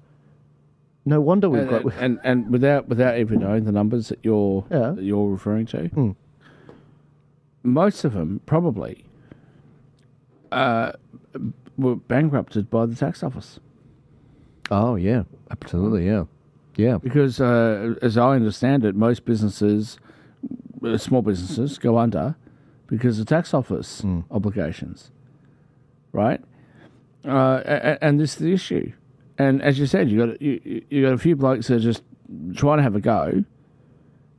Speaker 1: No wonder we've got...
Speaker 2: And without even knowing the numbers that you're referring to, most of them probably were bankrupted by the tax office.
Speaker 1: Oh, yeah. Absolutely, yeah. Yeah.
Speaker 2: Because, as I understand it, most businesses, small businesses, go under because of tax office obligations, right? And this is the issue. And as you said, you got a few blokes that are just trying to have a go,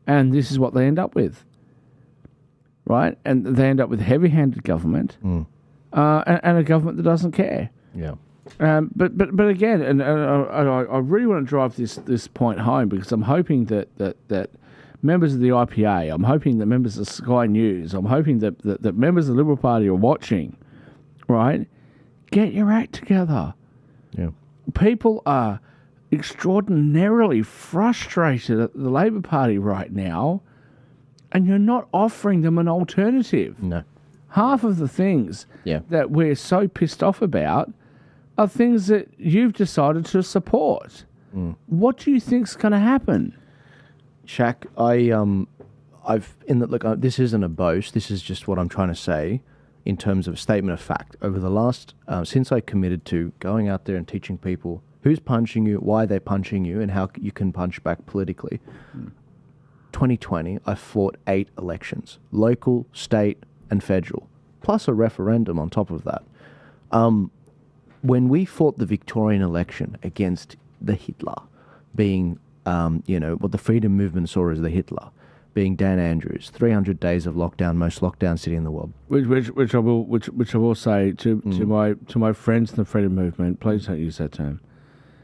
Speaker 2: and this is what they end up with, right? And they end up with heavy-handed government, and a government that doesn't care.
Speaker 1: Yeah.
Speaker 2: But again, and I really want to drive this point home because I'm hoping that members of the IPA, I'm hoping that members of Sky News, I'm hoping that members of the Liberal Party are watching, right? Get your act together.
Speaker 1: Yeah.
Speaker 2: People are extraordinarily frustrated at the Labor Party right now, and you're not offering them an alternative.
Speaker 1: No.
Speaker 2: Half of the things that we're so pissed off about are things that you've decided to support. What do you think's going to happen?
Speaker 1: Shaq, this isn't a boast. This is just what I'm trying to say in terms of a statement of fact. Over the last, since I committed to going out there and teaching people who's punching you, why they're punching you, and how you can punch back politically. 2020, I fought 8 elections, local, state, and federal, plus a referendum on top of that. When we fought the Victorian election against the Hitler, being, what the freedom movement saw as the Hitler, being Dan Andrews, 300 days of lockdown, most locked down city in the world.
Speaker 2: Which I will say to my friends in the freedom movement, please don't use that term.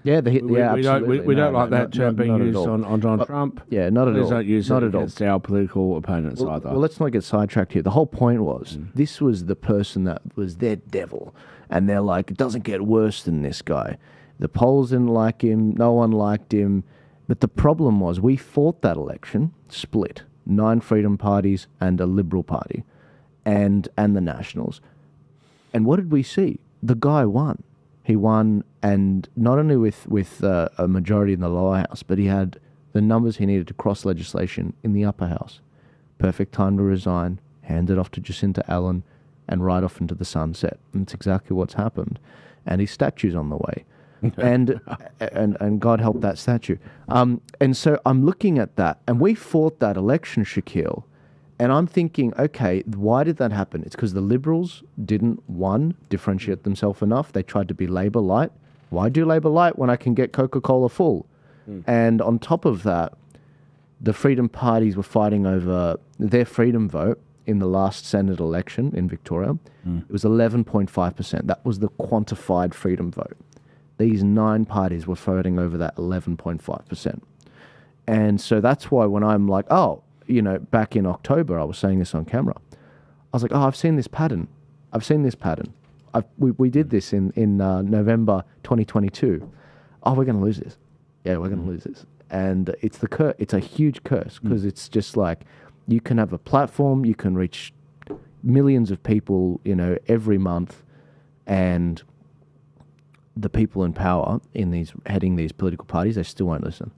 Speaker 1: Yeah,
Speaker 2: absolutely. We don't like that term being used on Donald Trump.
Speaker 1: Yeah, not at all.
Speaker 2: Please don't use it against our political opponents either.
Speaker 1: Well, let's not get sidetracked here. The whole point was this was the person that was their devil, and they're like, it doesn't get worse than this guy. The polls didn't like him. No one liked him. But the problem was we fought that election, split, 9 freedom parties and a Liberal Party, and the Nationals. And what did we see? The guy won. He won, and not only with a majority in the lower house, but he had the numbers he needed to cross legislation in the upper house. Perfect time to resign, hand it off to Jacinta Allen, and ride off into the sunset. And it's exactly what's happened. And his statue's on the way. and God help that statue. And so I'm looking at that, and we fought that election, Shaquille, and I'm thinking, okay, why did that happen? It's because the Liberals didn't, one, differentiate themselves enough. They tried to be Labor light. Why do Labor light when I can get Coca-Cola full? And on top of that, the freedom parties were fighting over their freedom vote in the last Senate election in Victoria. It was 11.5%. That was the quantified freedom vote. These 9 parties were voting over that 11.5%. And so that's why when I'm like, back in October, I was saying this on camera. I was like, I've seen this pattern. We did this in November 2022. We're going to lose this. Yeah, we're going to lose this. And it's it's a huge curse because it's just like you can have a platform, you can reach millions of people, every month, and the people in power heading these political parties, they still won't listen.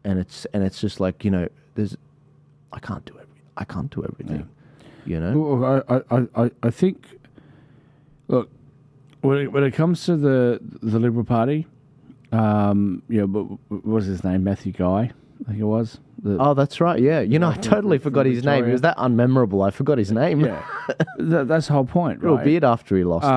Speaker 1: And it's just like, I can't do everything.
Speaker 2: Well, I think, look, when it comes to the Liberal Party, what was his name? Matthew Guy, I think it was.
Speaker 1: That's right. Yeah, I totally forgot his name. He was that unmemorable. I forgot his name.
Speaker 2: Yeah, that's the whole point.
Speaker 1: Real beard after he lost.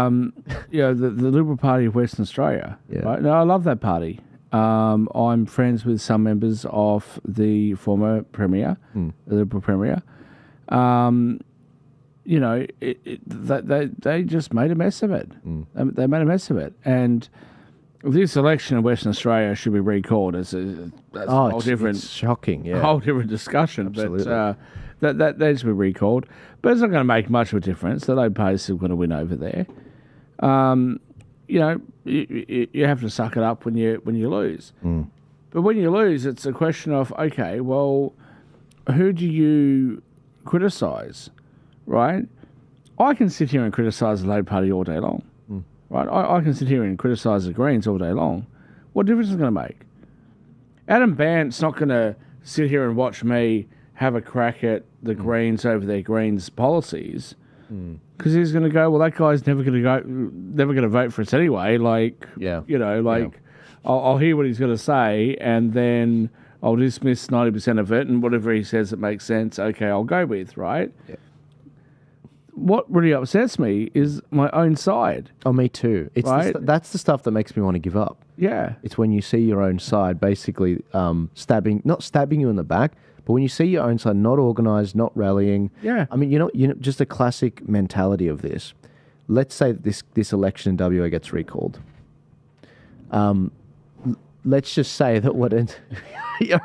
Speaker 2: The Liberal Party of Western Australia. Yeah. Right. No, I love that party. I'm friends with some members of the former Premier, the Liberal Premier. They just made a mess of it. They made a mess of it. And this election in Western Australia should be recalled. That's a whole different...
Speaker 1: It's shocking, yeah.
Speaker 2: A whole different discussion.
Speaker 1: Absolutely.
Speaker 2: But that should be recalled. But it's not going to make much of a difference. The Labor Party is still going to win over there. You have to suck it up when you lose. But when you lose, it's a question of, okay, well, who do you criticise, right? I can sit here and criticise the Labor Party all day long, right? I can sit here and criticise the Greens all day long. What difference is it going to make? Adam Bandt's not going to sit here and watch me have a crack at the Greens over their Greens policies, because he's going to go, well, that guy's never going to vote for us anyway. I'll hear what he's going to say, and then I'll dismiss 90% of it, and whatever he says that makes sense, okay, I'll go with, right? Yeah. What really upsets me is my own side.
Speaker 1: Oh, me too. It's
Speaker 2: right?
Speaker 1: That's the stuff that makes me want to give up.
Speaker 2: Yeah.
Speaker 1: It's when you see your own side basically not stabbing you in the back, but when you see your own side not organised, not rallying.
Speaker 2: Yeah.
Speaker 1: I mean, just a classic mentality of this. Let's say that this election in WA gets recalled. Let's just say that you're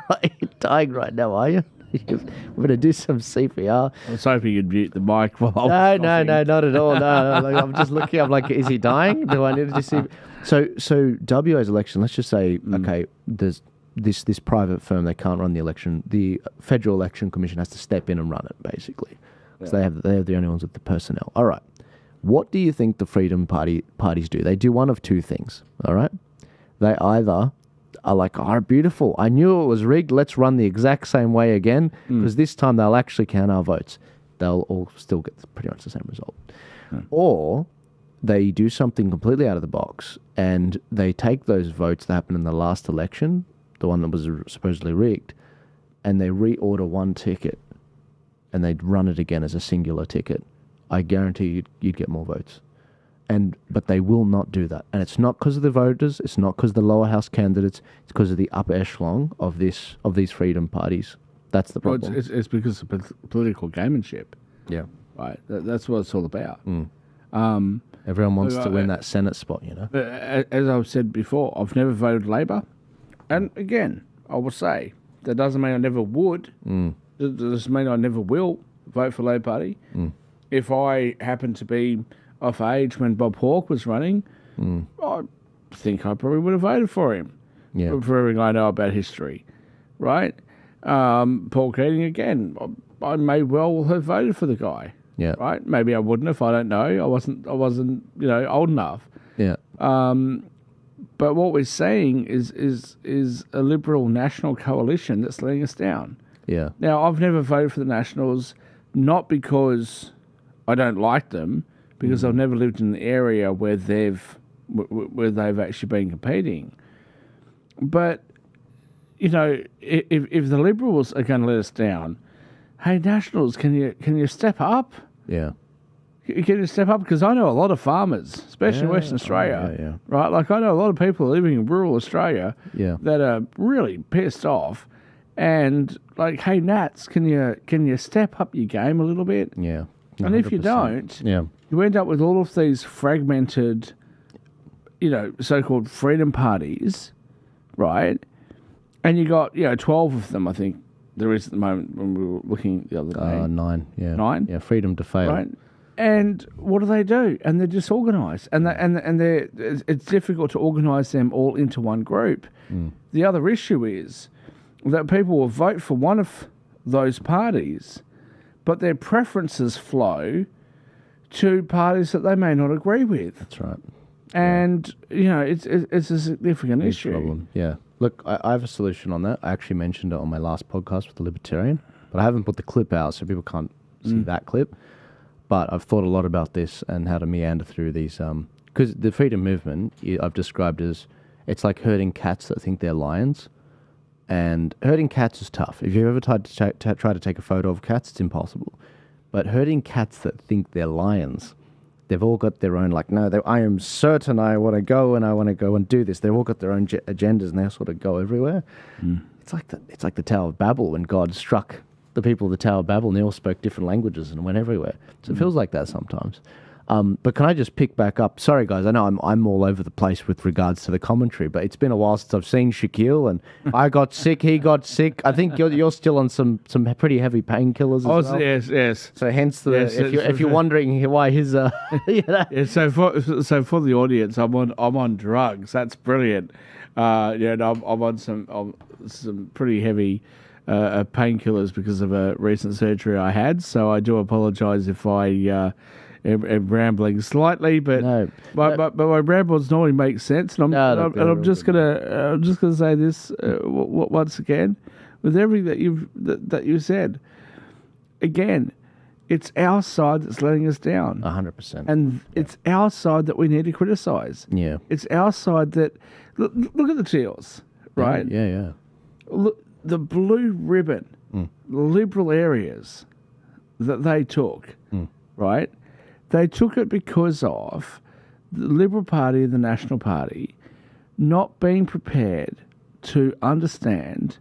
Speaker 1: dying right now, are you? We're going to do some CPR.
Speaker 2: I was hoping you'd mute the mic while
Speaker 1: No, not at all. No. Like, I'm just looking. I'm like, is he dying? Do I need to see? So WA's election. Let's just say, okay, there's this private firm. They can't run the election. The Federal Election Commission has to step in and run it, basically, because they're the only ones with the personnel. All right. What do you think the Freedom parties do? They do one of two things. All right. They either are like, oh, beautiful, I knew it was rigged, let's run the exact same way again, because this time they'll actually count our votes. They'll all still get pretty much the same result. Or they do something completely out of the box, and they take those votes that happened in the last election, the one that was supposedly rigged, and they reorder one ticket, and they'd run it again as a singular ticket. I guarantee you'd get more votes. But they will not do that. And it's not because of the voters, it's not because of the lower house candidates, it's because of the upper echelon of these freedom parties. That's the problem.
Speaker 2: Well, it's because of political gamemanship.
Speaker 1: Yeah.
Speaker 2: Right. That's what it's all about.
Speaker 1: Everyone wants to win that Senate spot,
Speaker 2: As I've said before, I've never voted Labor. And again, I will say, that doesn't mean I never would. That doesn't mean I never will vote for Labor Party. If I happen to be of age when Bob Hawke was running, I think I probably would have voted for him.
Speaker 1: Yeah.
Speaker 2: For everything I know about history, right? Paul Keating, again, I may well have voted for the guy.
Speaker 1: Yeah.
Speaker 2: Right? Maybe I wouldn't if I don't know. I wasn't old enough.
Speaker 1: Yeah.
Speaker 2: But what we're seeing is a Liberal national coalition that's letting us down.
Speaker 1: Yeah.
Speaker 2: Now, I've never voted for the Nationals, not because I don't like them, because I've never lived in the area where they've actually been competing. But, if the Liberals are going to let us down, hey, Nationals, can you step up?
Speaker 1: Yeah.
Speaker 2: Can you step up? Because I know a lot of farmers, especially in Western Australia, right? Like, I know a lot of people living in rural Australia that are really pissed off. And, like, hey, Nats, can you step up your game a little bit?
Speaker 1: Yeah. 100%.
Speaker 2: And if you don't, you end up with all of these fragmented, so-called freedom parties, right? And you got, 12 of them, I think there is at the moment when we were looking the other day.
Speaker 1: 9, yeah.
Speaker 2: 9?
Speaker 1: Yeah, freedom to fail.
Speaker 2: Right? And what do? And they're disorganised. And it's difficult to organise them all into one group. The other issue is that people will vote for one of those parties, but their preferences flow to parties that they may not agree with.
Speaker 1: That's right.
Speaker 2: And, it's a significant issue.
Speaker 1: Problem. Yeah. Look, I have a solution on that. I actually mentioned it on my last podcast with the Libertarian, but I haven't put the clip out so people can't see that clip. But I've thought a lot about this and how to meander through these. Because the freedom movement I've described as, it's like herding cats that think they're lions. And herding cats is tough. If you've ever tried to take a photo of cats, it's impossible. But herding cats that think they're lions They've all got their own, like, no, I am certain I want to go and do this. They've all got their own agendas, and they sort of go everywhere. It's like the Tower of Babel when God struck the people of the Tower of Babel, and they all spoke different languages and went everywhere. So it feels like that sometimes. But can I just pick back up? Sorry, guys, I know I'm all over the place with regards to the commentary, but it's been a while since I've seen Shaquille, and I got sick, he got sick. I think you're still on some pretty heavy painkillers as well.
Speaker 2: Yes.
Speaker 1: So hence if you're wondering why his
Speaker 2: Yeah, so for the audience, I'm on drugs. That's brilliant. And I'm on some pretty heavy painkillers because of a recent surgery I had. So I do apologise if I am rambling slightly, but my rambles normally make sense. And I'm just gonna say this once again, with everything that you said. Again, it's our side that's letting us down.
Speaker 1: 100%.
Speaker 2: And it's our side that we need to criticise.
Speaker 1: Yeah.
Speaker 2: It's our side that... Look at the Teals, right?
Speaker 1: Yeah.
Speaker 2: Look, the blue ribbon, liberal areas that they took, right? They took it because of the Liberal Party and the National Party not being prepared to understand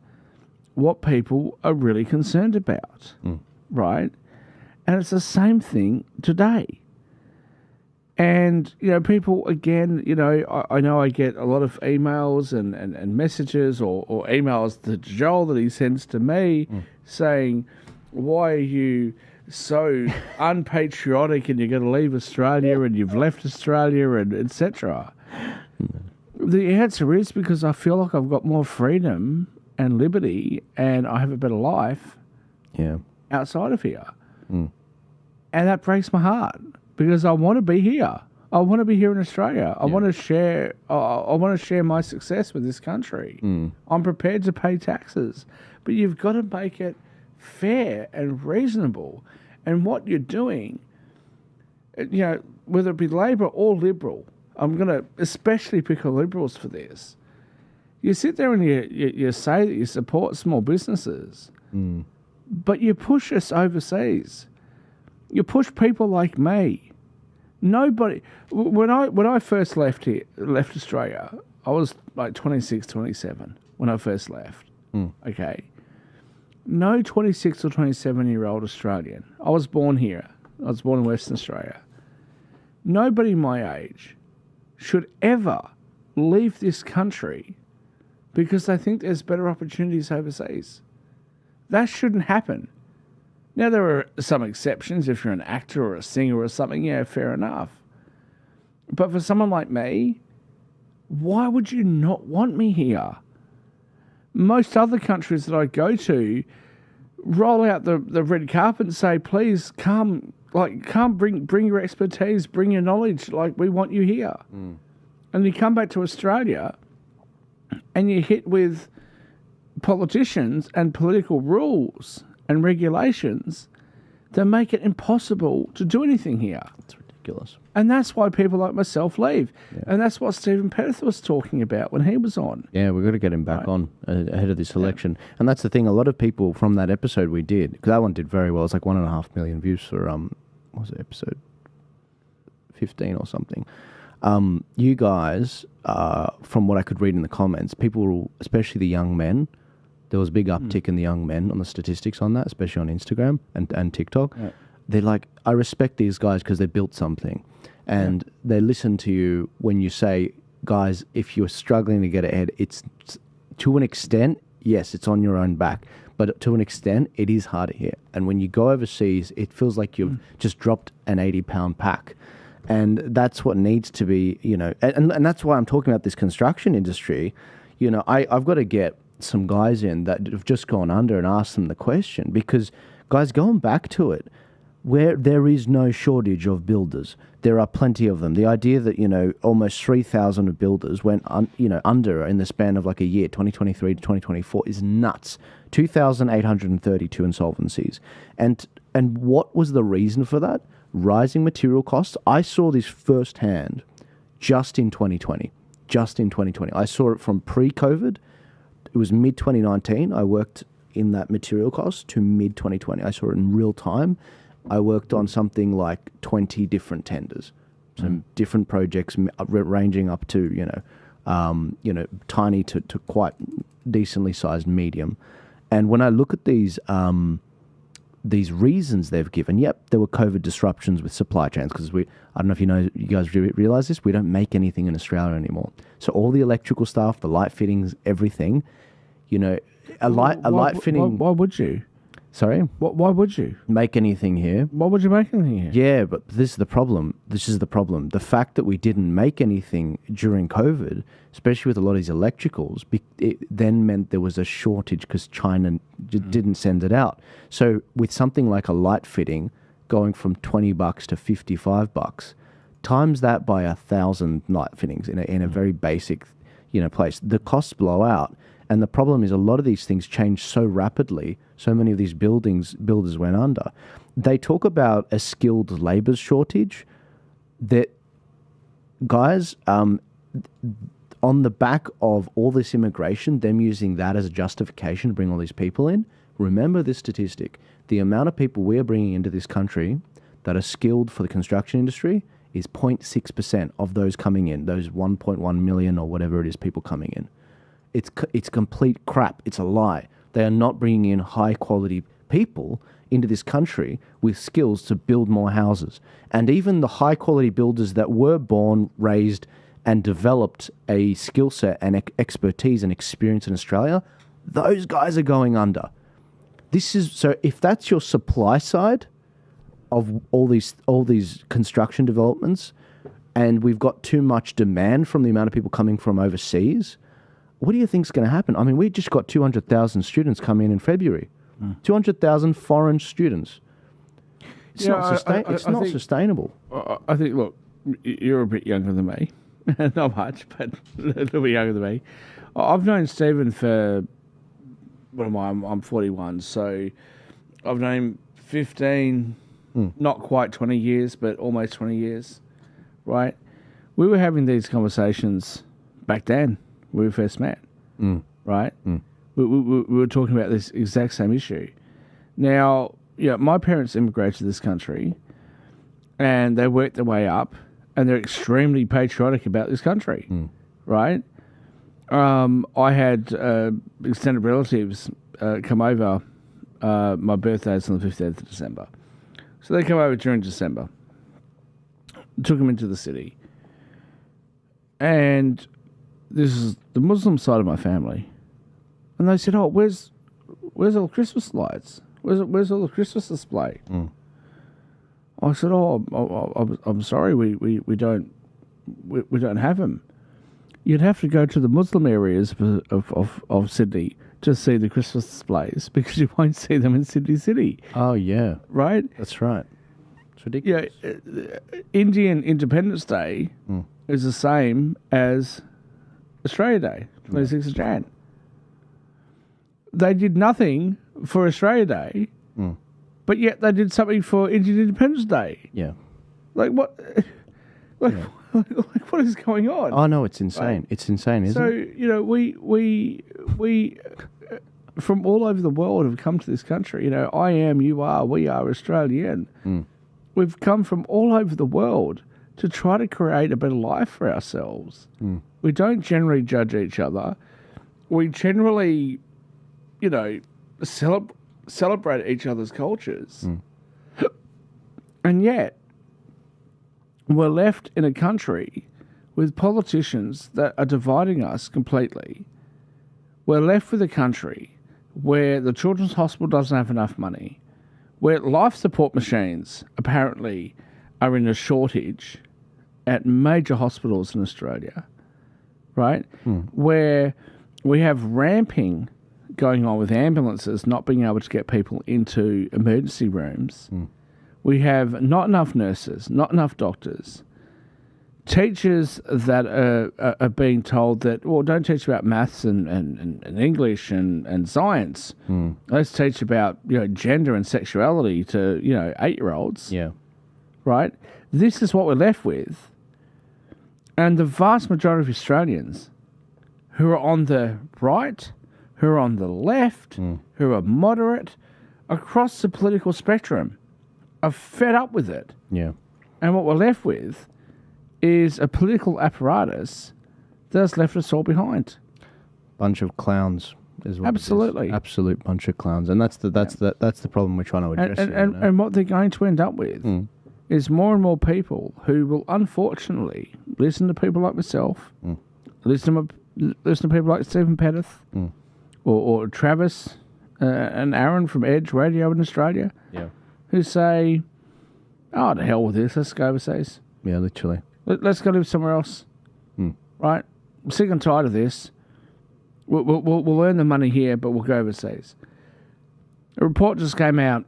Speaker 2: what people are really concerned about, right? And it's the same thing today. And, people, again, I know I get a lot of emails and messages or emails to Joel that he sends to me saying, why are you so unpatriotic and you're going to leave Australia and you've left Australia and etc. The answer is because I feel like I've got more freedom and liberty and I have a better life outside of here. And that breaks my heart because I want to be here. I want to be here in Australia. I want to share. I want to share my success with this country. I'm prepared to pay taxes, but you've got to make it fair and reasonable. And what you're doing, whether it be Labor or Liberal, I'm going to especially pick on Liberals for this. You sit there and you say that you support small businesses, but you push us overseas. You push people like me. Nobody. When I first left Australia, I was like 26, 27 when I first left. Okay. No 26 or 27-year-old Australian. I was born here. I was born in Western Australia. Nobody my age should ever leave this country because they think there's better opportunities overseas. That shouldn't happen. Now, there are some exceptions. If you're an actor or a singer or something, yeah, fair enough. But for someone like me, why would you not want me here? Most other countries that I go to roll out the red carpet and say, please come bring your expertise, bring your knowledge, we want you here. And you come back to Australia and you're hit with politicians and political rules and regulations that make it impossible to do anything here.
Speaker 1: It's ridiculous.
Speaker 2: And that's why people like myself leave. Yeah. And that's what Stephen Pettis was talking about when he was on.
Speaker 1: Yeah, we've got to get him back on ahead of this election. Yeah. And that's the thing, a lot of people from that episode we did, because that one did very well. It's like 1.5 million views for, what was it, episode 15 or something. You guys, from what I could read in the comments, people, especially the young men, there was a big uptick in the young men on the statistics on that, especially on Instagram and TikTok. Yeah. They're like, I respect these guys because they built something. And they listen to you when you say, guys, if you're struggling to get ahead, it's to an extent, yes, it's on your own back. But to an extent, it is harder here. And when you go overseas, it feels like you've just dropped an 80-pound pack. And that's what needs to be, and that's why I'm talking about this construction industry. I've got to get some guys in that have just gone under and ask them the question, because guys, going back to it, where there is no shortage of builders, there are plenty of them. The idea that, almost 3,000 of builders went under in the span of like a year, 2023 to 2024, is nuts. 2,832 insolvencies. And what was the reason for that? Rising material costs. I saw this firsthand just in 2020. I saw it from pre-COVID. It was mid-2019. I worked in that material cost to mid-2020. I saw it in real time. I worked on something like 20 different tenders, some different projects ranging up to, tiny to quite decently sized medium. And when I look at these reasons they've given, there were COVID disruptions with supply chains because I don't know if you guys realize this, we don't make anything in Australia anymore. So all the electrical stuff, the light fittings, everything, a light fitting.
Speaker 2: Why would you?
Speaker 1: Sorry?
Speaker 2: Why would you?
Speaker 1: Make anything here.
Speaker 2: Why would you make anything here?
Speaker 1: Yeah, but this is the problem. The fact that we didn't make anything during COVID, especially with a lot of these electricals, it then meant there was a shortage because China didn't send it out. So with something like a light fitting going from $20 to $55, times that by 1,000 light fittings in a very basic, place, the costs blow out. And the problem is a lot of these things change so rapidly. So many of these builders went under. They talk about a skilled labour shortage that, guys, on the back of all this immigration, them using that as a justification to bring all these people in, remember this statistic. The amount of people we are bringing into this country that are skilled for the construction industry is 0.6% of those coming in, those 1.1 million or whatever it is people coming in. It's complete crap. It's a lie. They are not bringing in high-quality people into this country with skills to build more houses. And even the high-quality builders that were born, raised, and developed a skill set and expertise and experience in Australia, those guys are going under. So if that's your supply side of all these construction developments, and we've got too much demand from the amount of people coming from overseas, what do you think is going to happen? I mean, we just got 200,000 students come in February. 200,000 foreign students. It's not sustainable.
Speaker 2: I think, look, you're a bit younger than me. Not much, but a little bit younger than me. I've known Stephen for, what am I? I'm 41, so I've known him 15, not quite 20 years, but almost 20 years, right? We were having these conversations back then when we first met, right? We were talking about this exact same issue. Now, my parents immigrated to this country, and they worked their way up, and they're extremely patriotic about this country, right? I had extended relatives come over. My birthday is on the 15th of December. So they come over during December. Took them into the city. And this is the Muslim side of my family. And they said, where's all the Christmas lights? Where's all the Christmas display? I said, I'm sorry, we don't have them. You'd have to go to the Muslim areas of Sydney to see the Christmas displays because you won't see them in Sydney City.
Speaker 1: Oh, yeah.
Speaker 2: Right?
Speaker 1: That's right. It's ridiculous.
Speaker 2: Indian Independence Day is the same as Australia Day, 26th of Jan. They did nothing for Australia Day, but yet they did something for Indian Independence Day.
Speaker 1: Yeah.
Speaker 2: Like what? Like what is going on?
Speaker 1: Oh no, it's insane. Right? It's insane, isn't it?
Speaker 2: So we from all over the world have come to this country. I am, you are, we are Australian. We've come from all over the world to try to create a better life for ourselves. We don't generally judge each other. We generally, celebrate each other's cultures. And yet, we're left in a country with politicians that are dividing us completely. We're left with a country where the Children's Hospital doesn't have enough money, where life support machines apparently are in a shortage at major hospitals in Australia, right? Where we have ramping going on with ambulances not being able to get people into emergency rooms. We have not enough nurses, not enough doctors. Teachers that are being told that, don't teach about maths and English and science. Let's teach about gender and sexuality to 8-year-olds.
Speaker 1: Yeah,
Speaker 2: right. This is what we're left with, and the vast majority of Australians who are on the right, who are on the left, who are moderate, across the political spectrum, are fed up with it.
Speaker 1: Yeah.
Speaker 2: And what we're left with is a political apparatus that's left us all behind.
Speaker 1: Bunch of clowns is what
Speaker 2: Absolutely.
Speaker 1: it is. Absolute bunch of clowns. And that's the problem we're trying to address here.
Speaker 2: And what they're going to end up with is more and more people who will unfortunately listen to people like myself, listen to people like Stephen Pettis, or Travis and Aaron from Edge Radio in Australia, who say, "Oh, to hell with this, let's go overseas."
Speaker 1: Yeah, literally.
Speaker 2: Let's go live somewhere else. Right? I'm sick and tired of this. We'll earn the money here, but we'll go overseas. A report just came out,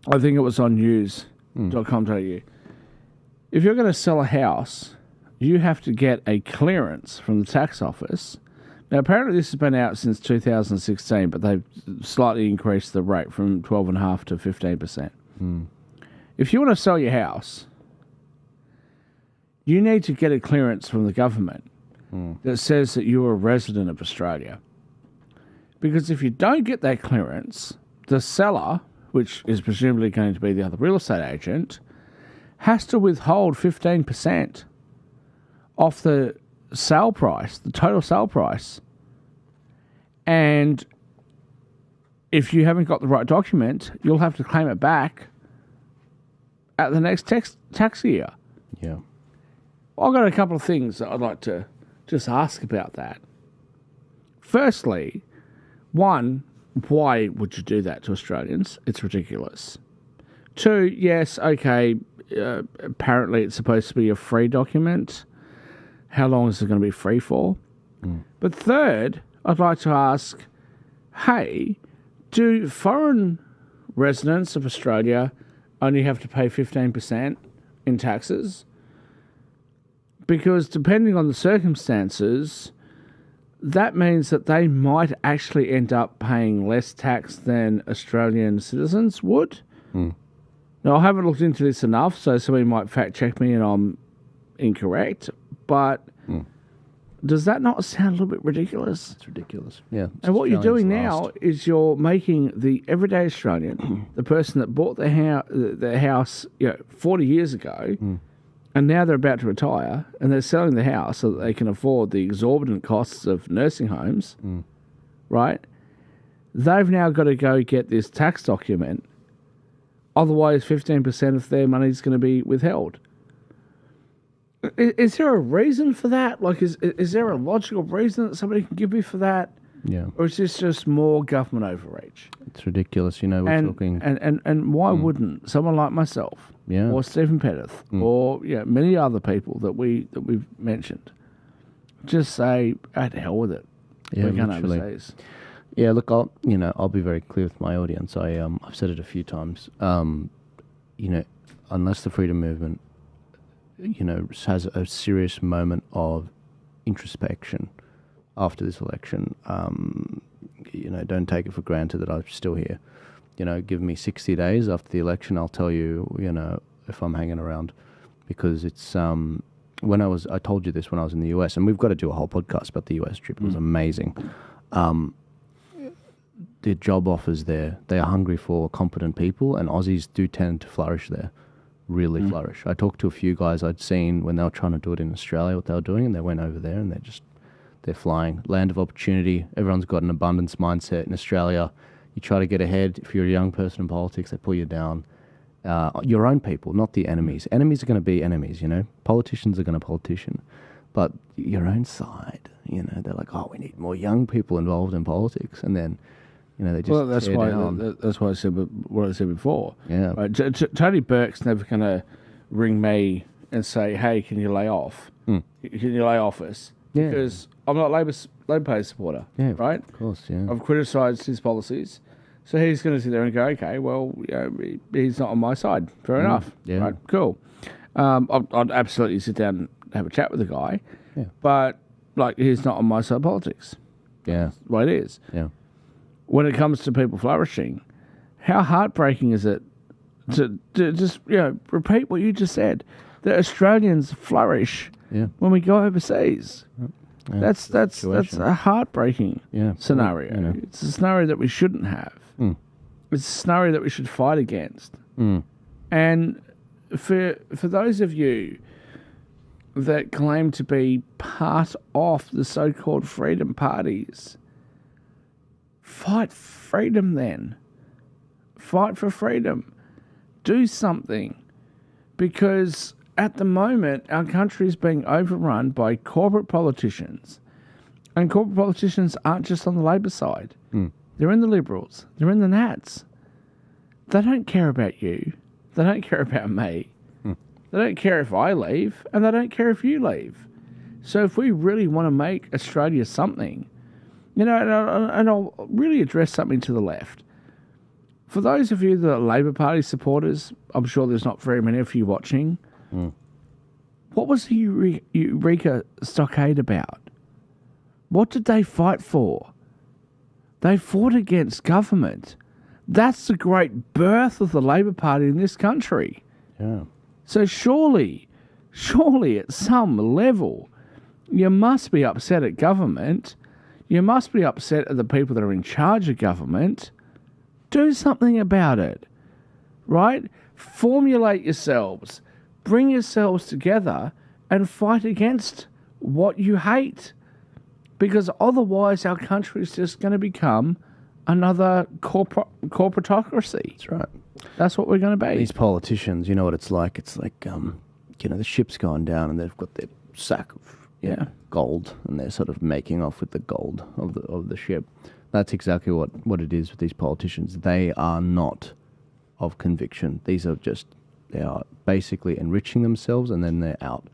Speaker 2: I think it was on news.com.au. If you're going to sell a house, you have to get a clearance from the tax office. Now, apparently this has been out since 2016, but they've slightly increased the rate from 12.5% to 15%. If you want to sell your house, you need to get a clearance from the government that says that you're a resident of Australia. Because if you don't get that clearance, the seller, which is presumably going to be the other real estate agent, has to withhold 15% off the sale price, the total sale price. And if you haven't got the right document, you'll have to claim it back at the next tax year.
Speaker 1: Yeah.
Speaker 2: I've got a couple of things that I'd like to just ask about that. Firstly, one, why would you do that to Australians? It's ridiculous. Two, yes, okay, apparently it's supposed to be a free document. How long is it going to be free for? But third, I'd like to ask, hey, do foreign residents of Australia only have to pay 15% in taxes? Because depending on the circumstances, that means that they might actually end up paying less tax than Australian citizens would. Now, I haven't looked into this enough, so somebody might fact check me and I'm incorrect, but does that not sound a little bit ridiculous?
Speaker 1: It's ridiculous. Yeah.
Speaker 2: And what you're doing now is you're making the everyday Australian, the person that bought their house 40 years ago, and now they're about to retire, and they're selling the house so that they can afford the exorbitant costs of nursing homes, right? They've now got to go get this tax document. Otherwise, 15% of their money is going to be withheld. Is there a reason for that? Like, is there a logical reason that somebody can give me for that?
Speaker 1: Yeah.
Speaker 2: Or is this just more government overreach?
Speaker 1: It's ridiculous. We're talking...
Speaker 2: And why wouldn't someone like myself, or Stephen Pettis, or many other people that we've mentioned, just say, "Oh, to hell with it.
Speaker 1: Yeah,
Speaker 2: we're going
Speaker 1: literally.
Speaker 2: overseas."
Speaker 1: Yeah, look, I'll be very clear with my audience. I've said it a few times. Unless the freedom movement, has a serious moment of introspection after this election, don't take it for granted that I'm still here. Give me 60 days after the election, I'll tell you, if I'm hanging around, because it's I told you this when I was in the US, and we've got to do a whole podcast about the US trip. It was amazing. The job offers there, they are hungry for competent people, and Aussies do tend to flourish there, really flourish. I talked to a few guys I'd seen when they were trying to do it in Australia, what they were doing, and they went over there and they're flying. Land of opportunity. Everyone's got an abundance mindset. In Australia, you try to get ahead. If you're a young person in politics, they pull you down. Your own people, not the enemies. Enemies are going to be enemies, Politicians are going to politician. But your own side, they're like, oh, we need more young people involved in politics. And then, they just
Speaker 2: that's why I said what I said before.
Speaker 1: Yeah.
Speaker 2: Right? Tony Burke's never going to ring me and say, hey, can you lay off? Can you lay off us?
Speaker 1: Yeah.
Speaker 2: Because I'm not Labor Party supporter, right?
Speaker 1: Of course, yeah.
Speaker 2: I've criticised his policies. So he's going to sit there and go, okay, well, he's not on my side. Fair enough.
Speaker 1: Yeah.
Speaker 2: Right, cool. I'd absolutely sit down and have a chat with the guy.
Speaker 1: Yeah.
Speaker 2: But, he's not on my side of politics.
Speaker 1: Yeah.
Speaker 2: That's the way it is.
Speaker 1: Yeah.
Speaker 2: When it comes to people flourishing, how heartbreaking is it to just, repeat what you just said, that Australians flourish when we go overseas. Yeah, that's a heartbreaking scenario. It's a scenario that we shouldn't have. It's a scenario that we should fight against. And for those of you that claim to be part of the so-called freedom parties, fight freedom then. Fight for freedom. Do something. Because at the moment, our country is being overrun by corporate politicians. And corporate politicians aren't just on the Labor side. They're in the Liberals. They're in the Nats. They don't care about you. They don't care about me. They don't care if I leave, and they don't care if you leave. So if we really want to make Australia something, and I'll really address something to the left. For those of you that are Labor Party supporters, I'm sure there's not very many of you watching. What was the Eureka Stockade about? What did they fight for? They fought against government. That's the great birth of the Labor Party in this country.
Speaker 1: Yeah.
Speaker 2: So surely at some level, you must be upset at government. You must be upset at the people that are in charge of government. Do something about it, right? Formulate yourselves. Bring yourselves together and fight against what you hate. Because otherwise our country is just going to become another corporatocracy.
Speaker 1: That's right.
Speaker 2: That's what we're going to be.
Speaker 1: These politicians, you know what it's like? It's like, the ship's gone down and they've got their sack of gold and they're sort of making off with the gold of the ship. That's exactly what it is with these politicians. They are not of conviction. They are basically enriching themselves and then they're out.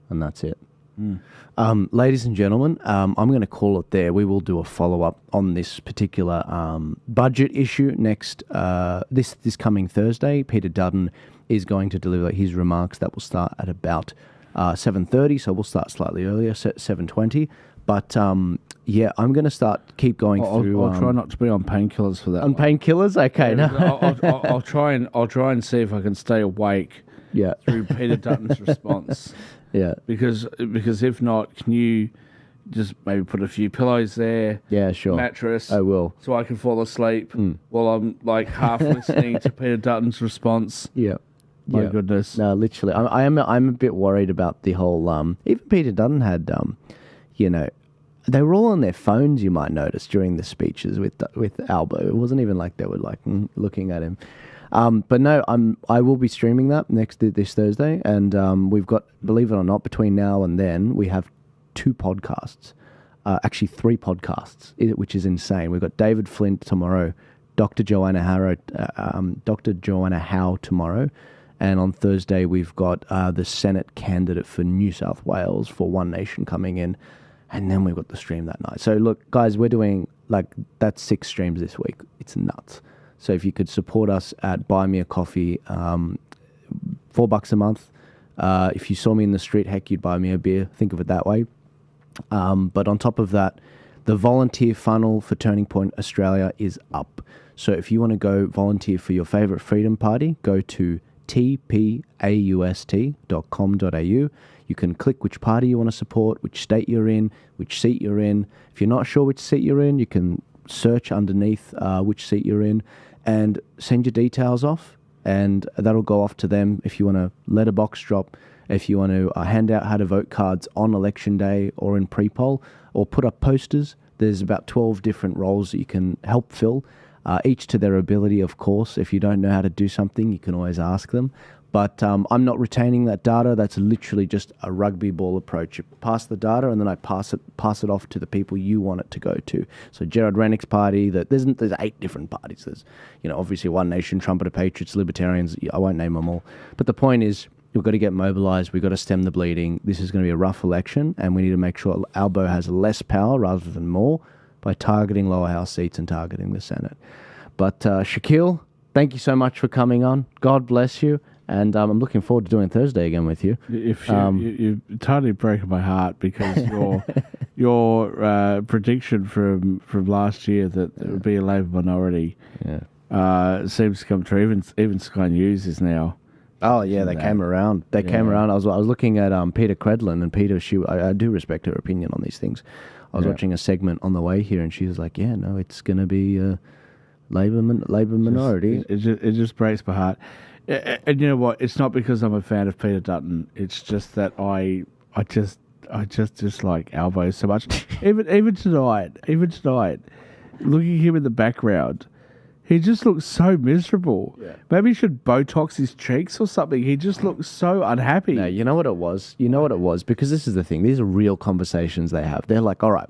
Speaker 1: And that's it. Ladies and gentlemen, I'm going to call it there. We will do a follow-up on this particular budget issue next this coming Thursday. Peter Dutton is going to deliver his remarks. That will start at about 7:30, so we'll start slightly earlier, 7:20. But I'm going to keep going through.
Speaker 2: I'll try not to be on painkillers for that.
Speaker 1: On painkillers, okay.
Speaker 2: No. I'll try and see if I can stay awake.
Speaker 1: Yeah.
Speaker 2: Through Peter Dutton's response.
Speaker 1: Yeah.
Speaker 2: Because if not, can you just maybe put a few pillows there?
Speaker 1: Yeah, sure.
Speaker 2: Mattress.
Speaker 1: I will.
Speaker 2: So I can fall asleep while I'm like half listening to Peter Dutton's response.
Speaker 1: Yeah.
Speaker 2: My goodness.
Speaker 1: No, literally. I'm a bit worried about the whole even Peter Dutton had they were all on their phones, you might notice, during the speeches with Albo. It wasn't even like they were like looking at him. But no, I will be streaming that this Thursday, and we've got, believe it or not, between now and then we have 2 podcasts, actually 3 podcasts, which is insane. We've got David Flint tomorrow, Dr. Joanna Howe tomorrow, and on Thursday we've got the Senate candidate for New South Wales for One Nation coming in, and then we've got the stream that night. So look, guys, we're doing that's 6 streams this week. It's nuts. So if you could support us at Buy Me a Coffee, $4 a month. If you saw me in the street, heck, you'd buy me a beer. Think of it that way. But on top of that, the volunteer funnel for Turning Point Australia is up. So if you want to go volunteer for your favourite freedom party, go to tpaust.com.au. You can click which party you want to support, which state you're in, which seat you're in. If you're not sure which seat you're in, you can search underneath which seat you're in and send your details off, and that'll go off to them. If you want to letterbox drop, if you want to hand out how to vote cards on election day or in pre-poll, or put up posters, there's about 12 different roles that you can help fill, each to their ability, of course. If you don't know how to do something, you can always ask them. But I'm not retaining that data. That's literally just a rugby ball approach. You pass the data, and then I pass it off to the people you want it to go to. So Gerard Rennick's party, there's 8 different parties. There's obviously One Nation, Trumpeter Patriots, Libertarians. I won't name them all. But the point is, we've got to get mobilised. We've got to stem the bleeding. This is going to be a rough election, and we need to make sure Albo has less power rather than more by targeting lower house seats and targeting the Senate. But Shaquille, thank you so much for coming on. God bless you. And I'm looking forward to doing Thursday again with you.
Speaker 2: You're totally breaking my heart, because your prediction from last year that there would be a Labor minority seems to come true. Even Sky News is now.
Speaker 1: Oh yeah, they came around. They came around. I was looking at Peter Credlin, and Peter, I do respect her opinion on these things. I was watching a segment on the way here, and she was like, "Yeah, no, it's going to be." Labor minority.
Speaker 2: It just breaks my heart. And you know what? It's not because I'm a fan of Peter Dutton. It's just that I just dislike Albo so much. even tonight, looking at him in the background, he just looks so miserable. Yeah. Maybe he should Botox his cheeks or something. He just looks so unhappy.
Speaker 1: No, you know what it was? Because this is the thing. These are real conversations they have. They're like, all right,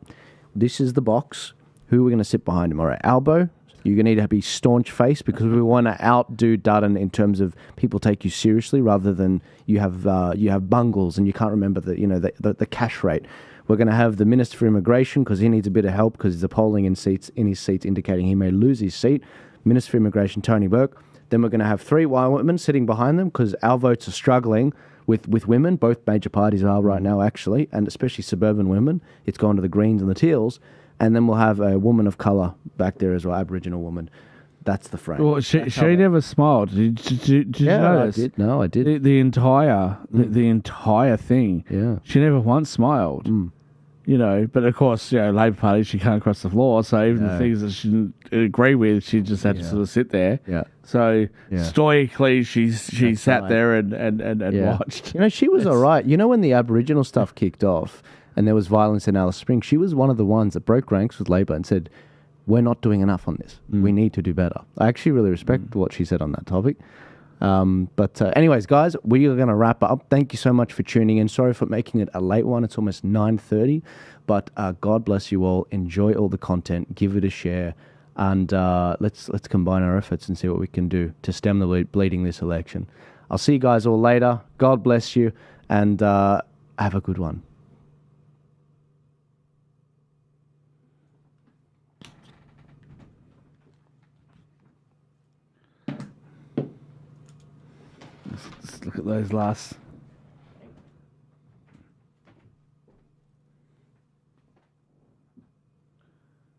Speaker 1: this is the box. Who are we going to sit behind him? All right, Albo, you're going to need to be staunch face because we want to outdo Dutton in terms of people take you seriously rather than you have bungles and you can't remember the cash rate. We're going to have the Minister for Immigration because he needs a bit of help because the polling in his seats indicating he may lose his seat. Minister for Immigration, Tony Burke. Then we're going to have 3 white women sitting behind them because our votes are struggling with women. Both major parties are right now, actually, and especially suburban women. It's gone to the Greens and the Teals. And then we'll have a woman of colour back there as well, Aboriginal woman. That's the frame.
Speaker 2: Well, she never smiled. Did you notice?
Speaker 1: I did. No, I did.
Speaker 2: The entire thing.
Speaker 1: Yeah.
Speaker 2: She never once smiled. You know, but of course, Labor Party, she can't cross the floor. So even the things that she didn't agree with, she just had to sort of sit there.
Speaker 1: Yeah.
Speaker 2: So stoically, she sat there and watched.
Speaker 1: You know, she was all right. You know, when the Aboriginal stuff kicked off and there was violence in Alice Springs, she was one of the ones that broke ranks with Labor and said, we're not doing enough on this. We need to do better. I actually really respect what she said on that topic. But anyways, guys, we are going to wrap up. Thank you so much for tuning in. Sorry for making it a late one. It's almost 9:30. But God bless you all. Enjoy all the content. Give it a share. And let's combine our efforts and see what we can do to stem the bleeding this election. I'll see you guys all later. God bless you. And have a good one.
Speaker 2: Look at those last